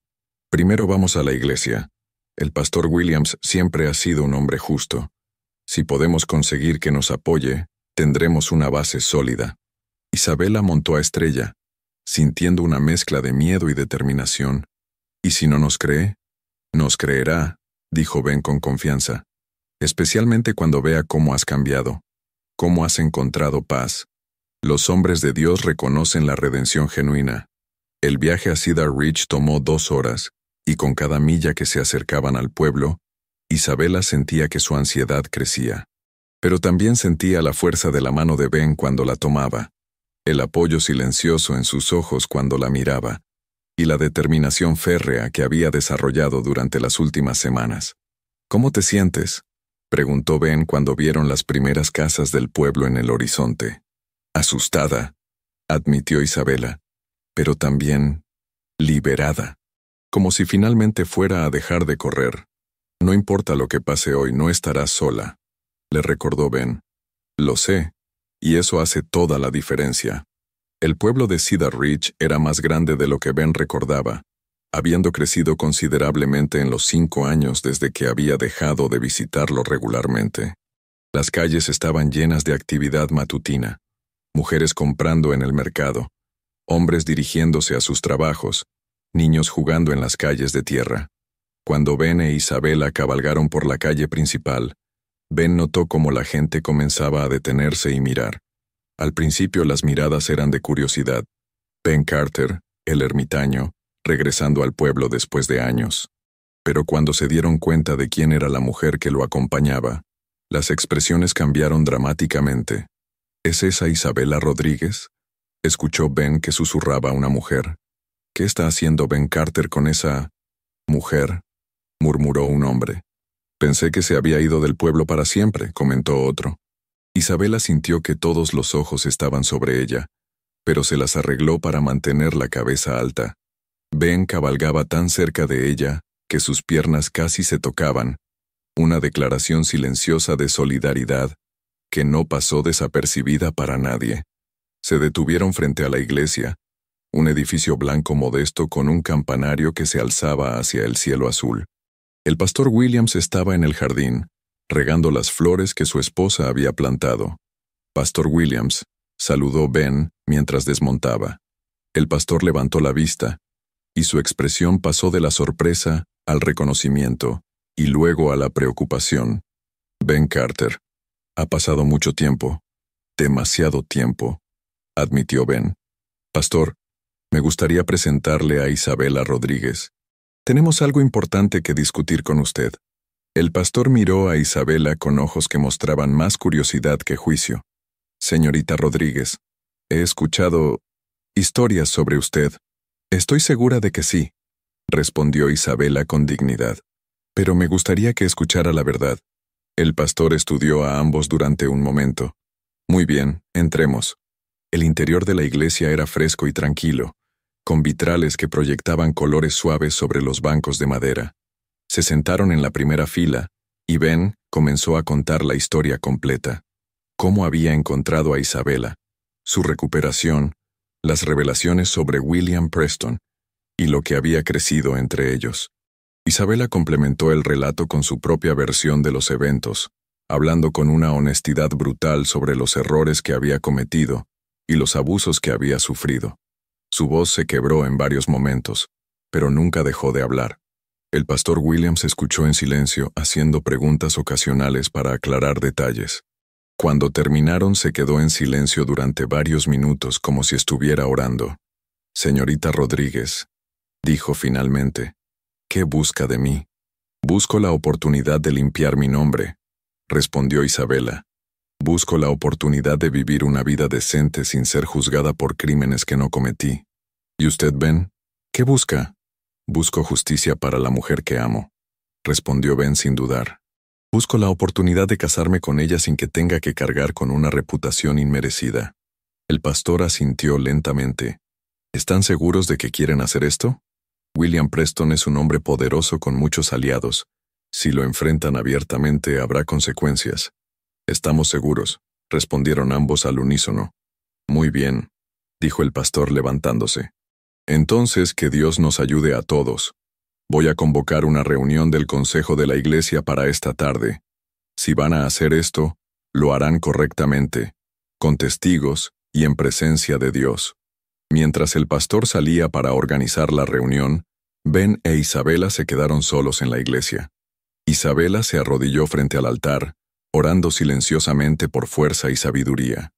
«Primero vamos a la iglesia. El pastor Williams siempre ha sido un hombre justo. Si podemos conseguir que nos apoye, tendremos una base sólida». Isabela montó a Estrella, sintiendo una mezcla de miedo y determinación. «¿Y si no nos cree?». «Nos creerá», dijo Ben con confianza, «especialmente cuando vea cómo has cambiado, cómo has encontrado paz. Los hombres de Dios reconocen la redención genuina». El viaje a Cedar Ridge tomó 2 horas, y con cada milla que se acercaban al pueblo, Isabela sentía que su ansiedad crecía. Pero también sentía la fuerza de la mano de Ben cuando la tomaba, el apoyo silencioso en sus ojos cuando la miraba, y la determinación férrea que había desarrollado durante las últimas semanas. «¿Cómo te sientes?», preguntó Ben cuando vieron las primeras casas del pueblo en el horizonte. «Asustada», admitió Isabela, «pero también liberada, como si finalmente fuera a dejar de correr. No importa lo que pase hoy, no estarás sola», le recordó Ben. «Lo sé, y eso hace toda la diferencia». El pueblo de Cedar Ridge era más grande de lo que Ben recordaba, habiendo crecido considerablemente en los 5 años desde que había dejado de visitarlo regularmente. Las calles estaban llenas de actividad matutina, mujeres comprando en el mercado, hombres dirigiéndose a sus trabajos, niños jugando en las calles de tierra. Cuando Ben e Isabela cabalgaron por la calle principal, Ben notó cómo la gente comenzaba a detenerse y mirar. Al principio las miradas eran de curiosidad. Ben Carter, el ermitaño, regresando al pueblo después de años. Pero cuando se dieron cuenta de quién era la mujer que lo acompañaba, las expresiones cambiaron dramáticamente. «¿Es esa Isabela Rodríguez?», escuchó Ben que susurraba a una mujer. «¿Qué está haciendo Ben Carter con esa mujer?», murmuró un hombre. «Pensé que se había ido del pueblo para siempre», comentó otro. Isabela sintió que todos los ojos estaban sobre ella, pero se las arregló para mantener la cabeza alta. Ben cabalgaba tan cerca de ella que sus piernas casi se tocaban, una declaración silenciosa de solidaridad que no pasó desapercibida para nadie. Se detuvieron frente a la iglesia, un edificio blanco modesto con un campanario que se alzaba hacia el cielo azul. El pastor Williams estaba en el jardín, regando las flores que su esposa había plantado. «Pastor Williams», saludó Ben mientras desmontaba. El pastor levantó la vista, y su expresión pasó de la sorpresa al reconocimiento, y luego a la preocupación. «Ben Carter. Ha pasado mucho tiempo. Demasiado tiempo», admitió Ben. «Pastor, me gustaría presentarle a Isabela Rodríguez. Tenemos algo importante que discutir con usted». El pastor miró a Isabela con ojos que mostraban más curiosidad que juicio. «Señorita Rodríguez, he escuchado historias sobre usted». «Estoy segura de que sí», respondió Isabela con dignidad. Pero me gustaría que escuchara la verdad. El pastor estudió a ambos durante un momento. Muy bien, entremos. El interior de la iglesia era fresco y tranquilo, con vitrales que proyectaban colores suaves sobre los bancos de madera. Se sentaron en la primera fila, y Ben comenzó a contar la historia completa. Cómo había encontrado a Isabela, su recuperación, las revelaciones sobre William Preston, y lo que había crecido entre ellos. Isabela complementó el relato con su propia versión de los eventos, hablando con una honestidad brutal sobre los errores que había cometido y los abusos que había sufrido. Su voz se quebró en varios momentos, pero nunca dejó de hablar. El pastor Williams escuchó en silencio, haciendo preguntas ocasionales para aclarar detalles. Cuando terminaron, se quedó en silencio durante varios minutos como si estuviera orando. «Señorita Rodríguez», dijo finalmente, «¿qué busca de mí?» «Busco la oportunidad de limpiar mi nombre», respondió Isabela. «Busco la oportunidad de vivir una vida decente sin ser juzgada por crímenes que no cometí. ¿Y usted, Ben? ¿Qué busca?» «Busco justicia para la mujer que amo», respondió Ben sin dudar. «Busco la oportunidad de casarme con ella sin que tenga que cargar con una reputación inmerecida». El pastor asintió lentamente. «¿Están seguros de que quieren hacer esto? William Preston es un hombre poderoso con muchos aliados. Si lo enfrentan abiertamente, habrá consecuencias». «Estamos seguros», respondieron ambos al unísono. «Muy bien», dijo el pastor levantándose. «Entonces que Dios nos ayude a todos. Voy a convocar una reunión del Consejo de la Iglesia para esta tarde. Si van a hacer esto, lo harán correctamente, con testigos y en presencia de Dios». Mientras el pastor salía para organizar la reunión, Ben e Isabela se quedaron solos en la iglesia. Isabela se arrodilló frente al altar, orando silenciosamente por fuerza y sabiduría.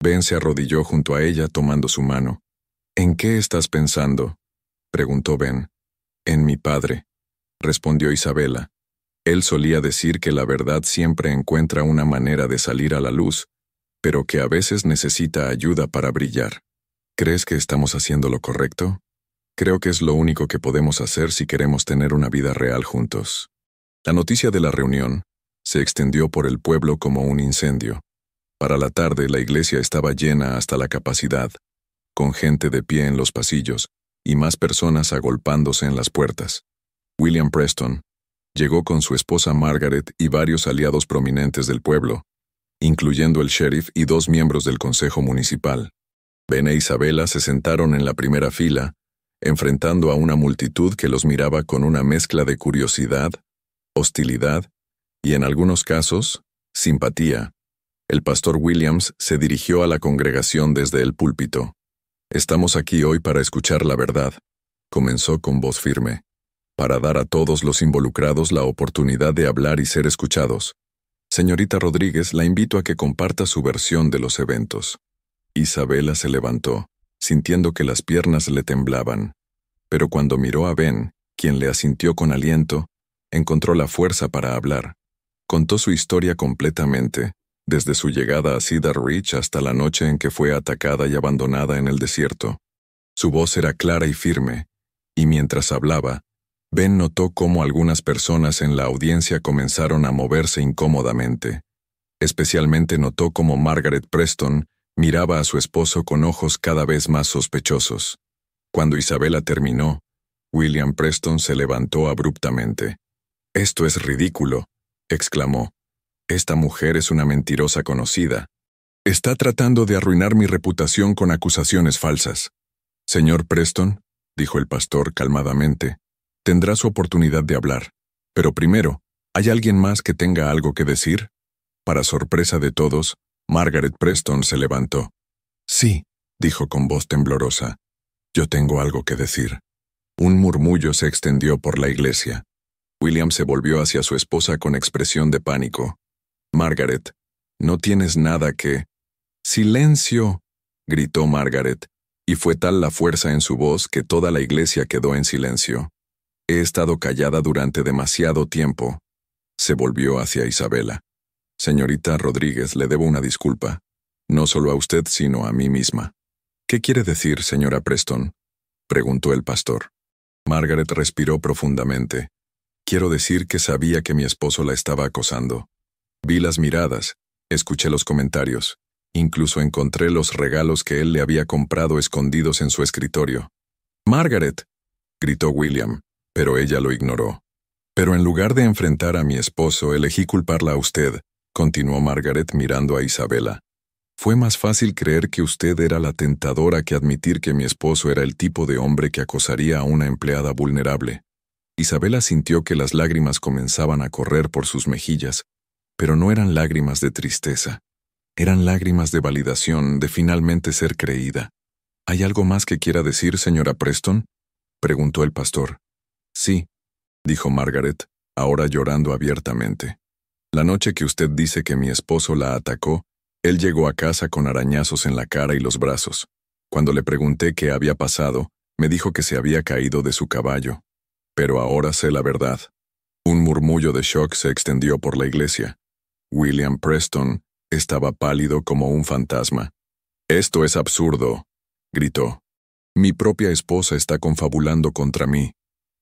Ben se arrodilló junto a ella tomando su mano. «¿En qué estás pensando?», preguntó Ben. «En mi padre», respondió Isabela. «Él solía decir que la verdad siempre encuentra una manera de salir a la luz, pero que a veces necesita ayuda para brillar». «¿Crees que estamos haciendo lo correcto?» «Creo que es lo único que podemos hacer si queremos tener una vida real juntos». La noticia de la reunión se extendió por el pueblo como un incendio. Para la tarde, la iglesia estaba llena hasta la capacidad, con gente de pie en los pasillos y más personas agolpándose en las puertas. William Preston llegó con su esposa Margaret y varios aliados prominentes del pueblo, incluyendo el sheriff y 2 miembros del consejo municipal. Ben e Isabela se sentaron en la primera fila, enfrentando a una multitud que los miraba con una mezcla de curiosidad, hostilidad y, en algunos casos, simpatía. El pastor Williams se dirigió a la congregación desde el púlpito. «Estamos aquí hoy para escuchar la verdad», comenzó con voz firme, «para dar a todos los involucrados la oportunidad de hablar y ser escuchados. Señorita Rodríguez, la invito a que comparta su versión de los eventos». Isabela se levantó, sintiendo que las piernas le temblaban. Pero cuando miró a Ben, quien le asintió con aliento, encontró la fuerza para hablar. Contó su historia completamente, desde su llegada a Cedar Ridge hasta la noche en que fue atacada y abandonada en el desierto. Su voz era clara y firme, y mientras hablaba, Ben notó cómo algunas personas en la audiencia comenzaron a moverse incómodamente. Especialmente notó cómo Margaret Preston miraba a su esposo con ojos cada vez más sospechosos. Cuando Isabela terminó, William Preston se levantó abruptamente. «Esto es ridículo», exclamó. «Esta mujer es una mentirosa conocida. Está tratando de arruinar mi reputación con acusaciones falsas». «Señor Preston», dijo el pastor calmadamente, «tendrá su oportunidad de hablar. Pero primero, ¿hay alguien más que tenga algo que decir?» Para sorpresa de todos, Margaret Preston se levantó. «Sí», dijo con voz temblorosa, «yo tengo algo que decir». Un murmullo se extendió por la iglesia. William se volvió hacia su esposa con expresión de pánico. «Margaret, no tienes nada que...» «¡Silencio!», gritó Margaret, y fue tal la fuerza en su voz que toda la iglesia quedó en silencio. «He estado callada durante demasiado tiempo». Se volvió hacia Isabela. «Señorita Rodríguez, le debo una disculpa. No solo a usted, sino a mí misma». «¿Qué quiere decir, señora Preston?», preguntó el pastor. Margaret respiró profundamente. Quiero decir que sabía que mi esposo la estaba acosando. Vi las miradas, escuché los comentarios, incluso encontré los regalos que él le había comprado escondidos en su escritorio. «Margaret», gritó William, pero ella lo ignoró. «Pero en lugar de enfrentar a mi esposo, elegí culparla a usted», continuó Margaret mirando a Isabela. «Fue más fácil creer que usted era la tentadora que admitir que mi esposo era el tipo de hombre que acosaría a una empleada vulnerable». Isabela sintió que las lágrimas comenzaban a correr por sus mejillas, pero no eran lágrimas de tristeza. Eran lágrimas de validación, de finalmente ser creída. «¿Hay algo más que quiera decir, señora Preston?», preguntó el pastor. «Sí», dijo Margaret, ahora llorando abiertamente. «La noche que usted dice que mi esposo la atacó, él llegó a casa con arañazos en la cara y los brazos. Cuando le pregunté qué había pasado, me dijo que se había caído de su caballo. Pero ahora sé la verdad». Un murmullo de shock se extendió por la iglesia. William Preston estaba pálido como un fantasma. «Esto es absurdo», gritó. «Mi propia esposa está confabulando contra mí».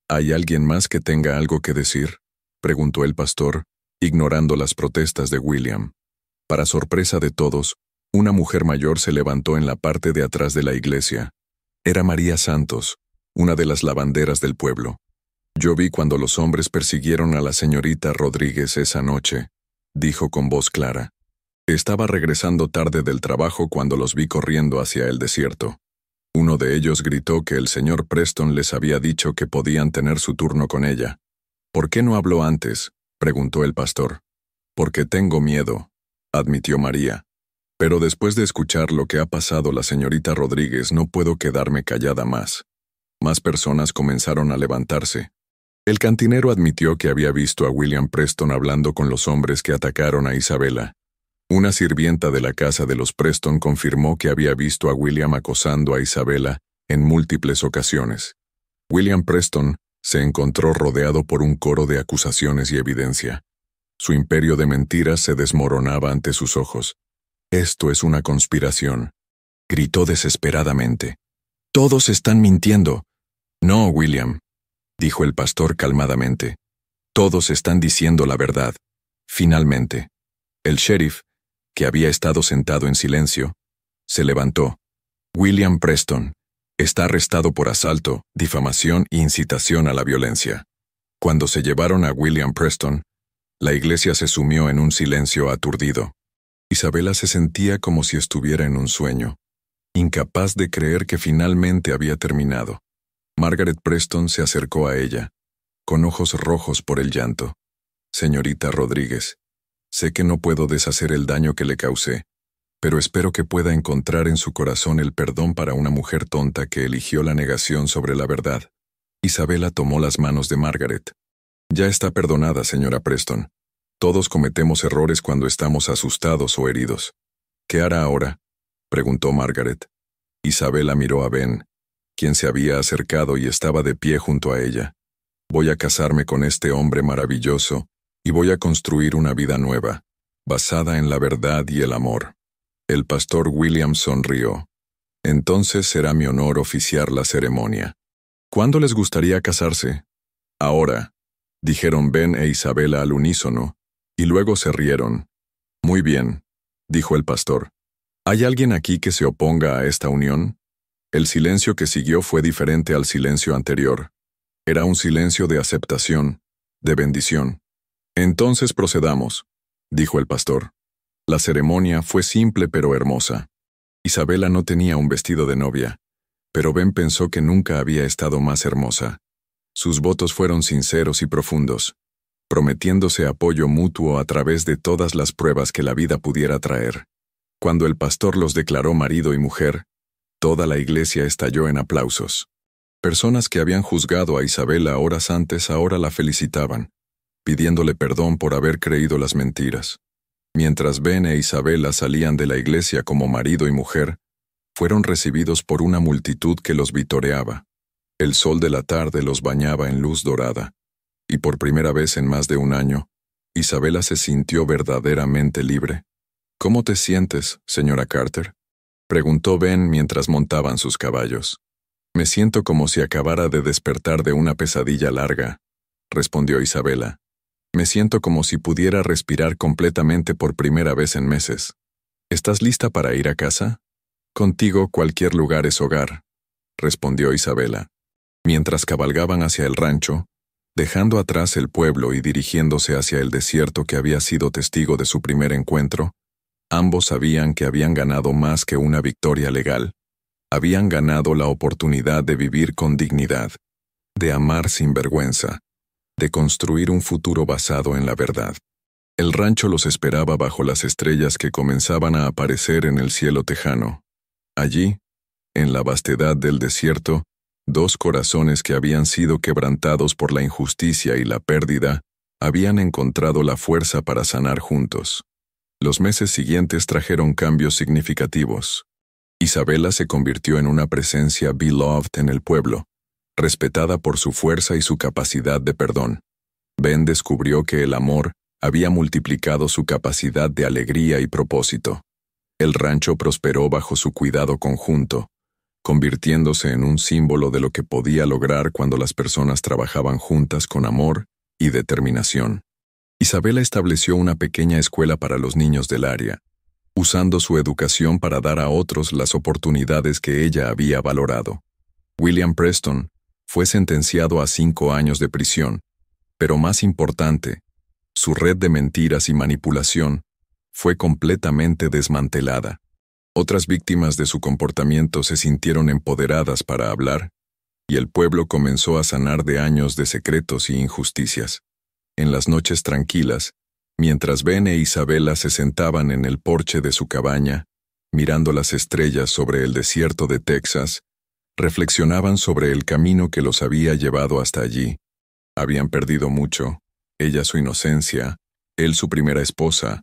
«¿Hay alguien más que tenga algo que decir?», preguntó el pastor, ignorando las protestas de William. Para sorpresa de todos, una mujer mayor se levantó en la parte de atrás de la iglesia. Era María Santos, una de las lavanderas del pueblo. «Yo vi cuando los hombres persiguieron a la señorita Rodríguez esa noche», dijo con voz clara. «Estaba regresando tarde del trabajo cuando los vi corriendo hacia el desierto. Uno de ellos gritó que el señor Preston les había dicho que podían tener su turno con ella». «¿Por qué no habló antes?», preguntó el pastor. «Porque tengo miedo», admitió María. «Pero después de escuchar lo que ha pasado la señorita Rodríguez no puedo quedarme callada más». Más personas comenzaron a levantarse. El cantinero admitió que había visto a William Preston hablando con los hombres que atacaron a Isabela. Una sirvienta de la casa de los Preston confirmó que había visto a William acosando a Isabela en múltiples ocasiones. William Preston se encontró rodeado por un coro de acusaciones y evidencia. Su imperio de mentiras se desmoronaba ante sus ojos. «Esto es una conspiración», gritó desesperadamente. «Todos están mintiendo». «No, William», dijo el pastor calmadamente. «Todos están diciendo la verdad». Finalmente, el sheriff, que había estado sentado en silencio, se levantó. «William Preston está arrestado por asalto, difamación e incitación a la violencia». Cuando se llevaron a William Preston, la iglesia se sumió en un silencio aturdido. Isabela se sentía como si estuviera en un sueño, incapaz de creer que finalmente había terminado. Margaret Preston se acercó a ella, con ojos rojos por el llanto. «Señorita Rodríguez, sé que no puedo deshacer el daño que le causé, pero espero que pueda encontrar en su corazón el perdón para una mujer tonta que eligió la negación sobre la verdad». Isabela tomó las manos de Margaret. «Ya está perdonada, señora Preston. Todos cometemos errores cuando estamos asustados o heridos». «¿Qué hará ahora?», preguntó Margaret. Isabela miró a Ben, quien se había acercado y estaba de pie junto a ella. «Voy a casarme con este hombre maravilloso y voy a construir una vida nueva, basada en la verdad y el amor». El pastor William sonrió. «Entonces será mi honor oficiar la ceremonia». «¿Cuándo les gustaría casarse?». «Ahora», dijeron Ben e Isabela al unísono, y luego se rieron. «Muy bien», dijo el pastor. «¿Hay alguien aquí que se oponga a esta unión?». El silencio que siguió fue diferente al silencio anterior. Era un silencio de aceptación, de bendición. «Entonces procedamos», dijo el pastor. La ceremonia fue simple pero hermosa. Isabela no tenía un vestido de novia, pero Ben pensó que nunca había estado más hermosa. Sus votos fueron sinceros y profundos, prometiéndose apoyo mutuo a través de todas las pruebas que la vida pudiera traer. Cuando el pastor los declaró marido y mujer, toda la iglesia estalló en aplausos. Personas que habían juzgado a Isabela horas antes ahora la felicitaban, pidiéndole perdón por haber creído las mentiras. Mientras Ben e Isabela salían de la iglesia como marido y mujer, fueron recibidos por una multitud que los vitoreaba. El sol de la tarde los bañaba en luz dorada, y por primera vez en más de un año, Isabela se sintió verdaderamente libre. «¿Cómo te sientes, señora Carter?», preguntó Ben mientras montaban sus caballos. «Me siento como si acabara de despertar de una pesadilla larga», respondió Isabela. Me siento como si pudiera respirar completamente por primera vez en meses. ¿Estás lista para ir a casa? Contigo cualquier lugar es hogar, respondió Isabela. Mientras cabalgaban hacia el rancho, dejando atrás el pueblo y dirigiéndose hacia el desierto que había sido testigo de su primer encuentro, ambos sabían que habían ganado más que una victoria legal. Habían ganado la oportunidad de vivir con dignidad, de amar sin vergüenza, de construir un futuro basado en la verdad. El rancho los esperaba bajo las estrellas que comenzaban a aparecer en el cielo tejano. Allí, en la vastedad del desierto, dos corazones que habían sido quebrantados por la injusticia y la pérdida, habían encontrado la fuerza para sanar juntos. Los meses siguientes trajeron cambios significativos. Isabela se convirtió en una presencia beloved en el pueblo, respetada por su fuerza y su capacidad de perdón. Ben descubrió que el amor había multiplicado su capacidad de alegría y propósito. El rancho prosperó bajo su cuidado conjunto, convirtiéndose en un símbolo de lo que podía lograr cuando las personas trabajaban juntas con amor y determinación. Isabela estableció una pequeña escuela para los niños del área, usando su educación para dar a otros las oportunidades que ella había valorado. William Preston fue sentenciado a 5 años de prisión, pero más importante, su red de mentiras y manipulación fue completamente desmantelada. Otras víctimas de su comportamiento se sintieron empoderadas para hablar, y el pueblo comenzó a sanar de años de secretos y injusticias. En las noches tranquilas, mientras Ben e Isabela se sentaban en el porche de su cabaña, mirando las estrellas sobre el desierto de Texas, reflexionaban sobre el camino que los había llevado hasta allí. Habían perdido mucho, ella su inocencia, él su primera esposa,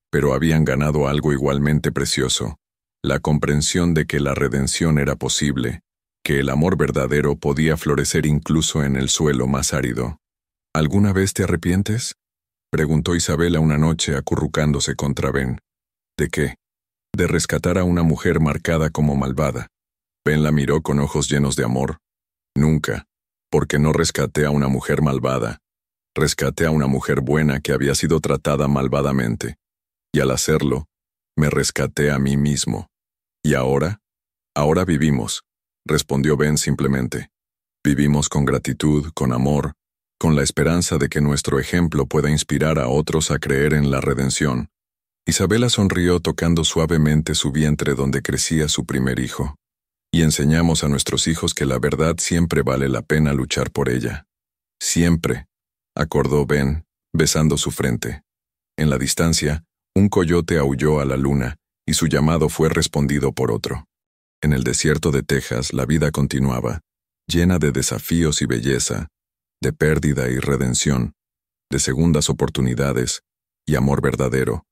pero habían ganado algo igualmente precioso, la comprensión de que la redención era posible, que el amor verdadero podía florecer incluso en el suelo más árido. ¿Alguna vez te arrepientes?, preguntó Isabela una noche acurrucándose contra Ben. ¿De qué? De rescatar a una mujer marcada como malvada. Ben la miró con ojos llenos de amor. Nunca, porque no rescaté a una mujer malvada. Rescaté a una mujer buena que había sido tratada malvadamente. Y al hacerlo, me rescaté a mí mismo. ¿Y ahora? Ahora vivimos, respondió Ben simplemente. Vivimos con gratitud, con amor, con la esperanza de que nuestro ejemplo pueda inspirar a otros a creer en la redención. Isabela sonrió tocando suavemente su vientre donde crecía su primer hijo. Y enseñamos a nuestros hijos que la verdad siempre vale la pena luchar por ella. Siempre, acordó Ben, besando su frente. En la distancia, un coyote aulló a la luna, y su llamado fue respondido por otro. En el desierto de Texas la vida continuaba, llena de desafíos y belleza, de pérdida y redención, de segundas oportunidades y amor verdadero.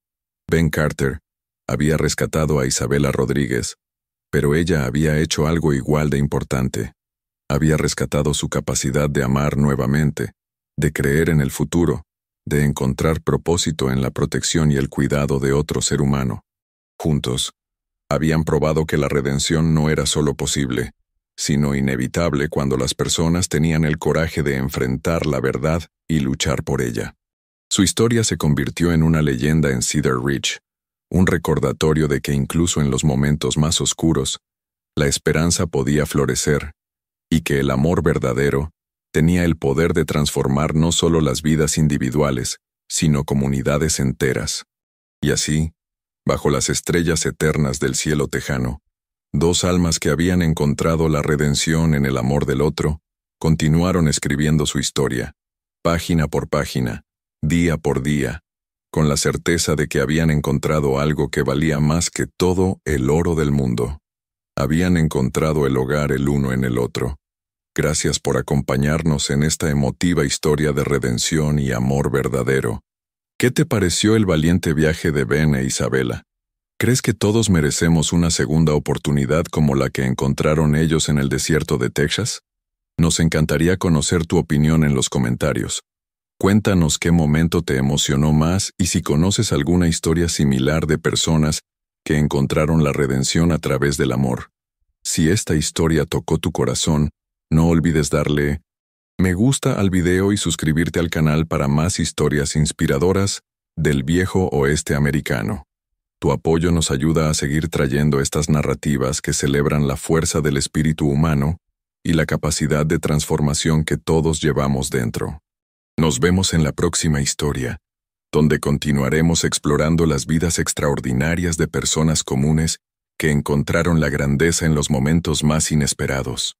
Ben Carter había rescatado a Isabela Rodríguez, pero ella había hecho algo igual de importante. Había rescatado su capacidad de amar nuevamente, de creer en el futuro, de encontrar propósito en la protección y el cuidado de otro ser humano. Juntos, habían probado que la redención no era solo posible, sino inevitable cuando las personas tenían el coraje de enfrentar la verdad y luchar por ella. Su historia se convirtió en una leyenda en Cedar Ridge, un recordatorio de que incluso en los momentos más oscuros, la esperanza podía florecer, y que el amor verdadero tenía el poder de transformar no solo las vidas individuales, sino comunidades enteras. Y así, bajo las estrellas eternas del cielo tejano, dos almas que habían encontrado la redención en el amor del otro, continuaron escribiendo su historia, página por página, día por día, con la certeza de que habían encontrado algo que valía más que todo el oro del mundo. Habían encontrado el hogar el uno en el otro. Gracias por acompañarnos en esta emotiva historia de redención y amor verdadero. ¿Qué te pareció el valiente viaje de Ben e Isabela? ¿Crees que todos merecemos una segunda oportunidad como la que encontraron ellos en el desierto de Texas? Nos encantaría conocer tu opinión en los comentarios. Cuéntanos qué momento te emocionó más y si conoces alguna historia similar de personas que encontraron la redención a través del amor. Si esta historia tocó tu corazón, no olvides darle Me gusta al video y suscribirte al canal para más historias inspiradoras del viejo oeste americano. Tu apoyo nos ayuda a seguir trayendo estas narrativas que celebran la fuerza del espíritu humano y la capacidad de transformación que todos llevamos dentro. Nos vemos en la próxima historia, donde continuaremos explorando las vidas extraordinarias de personas comunes que encontraron la grandeza en los momentos más inesperados.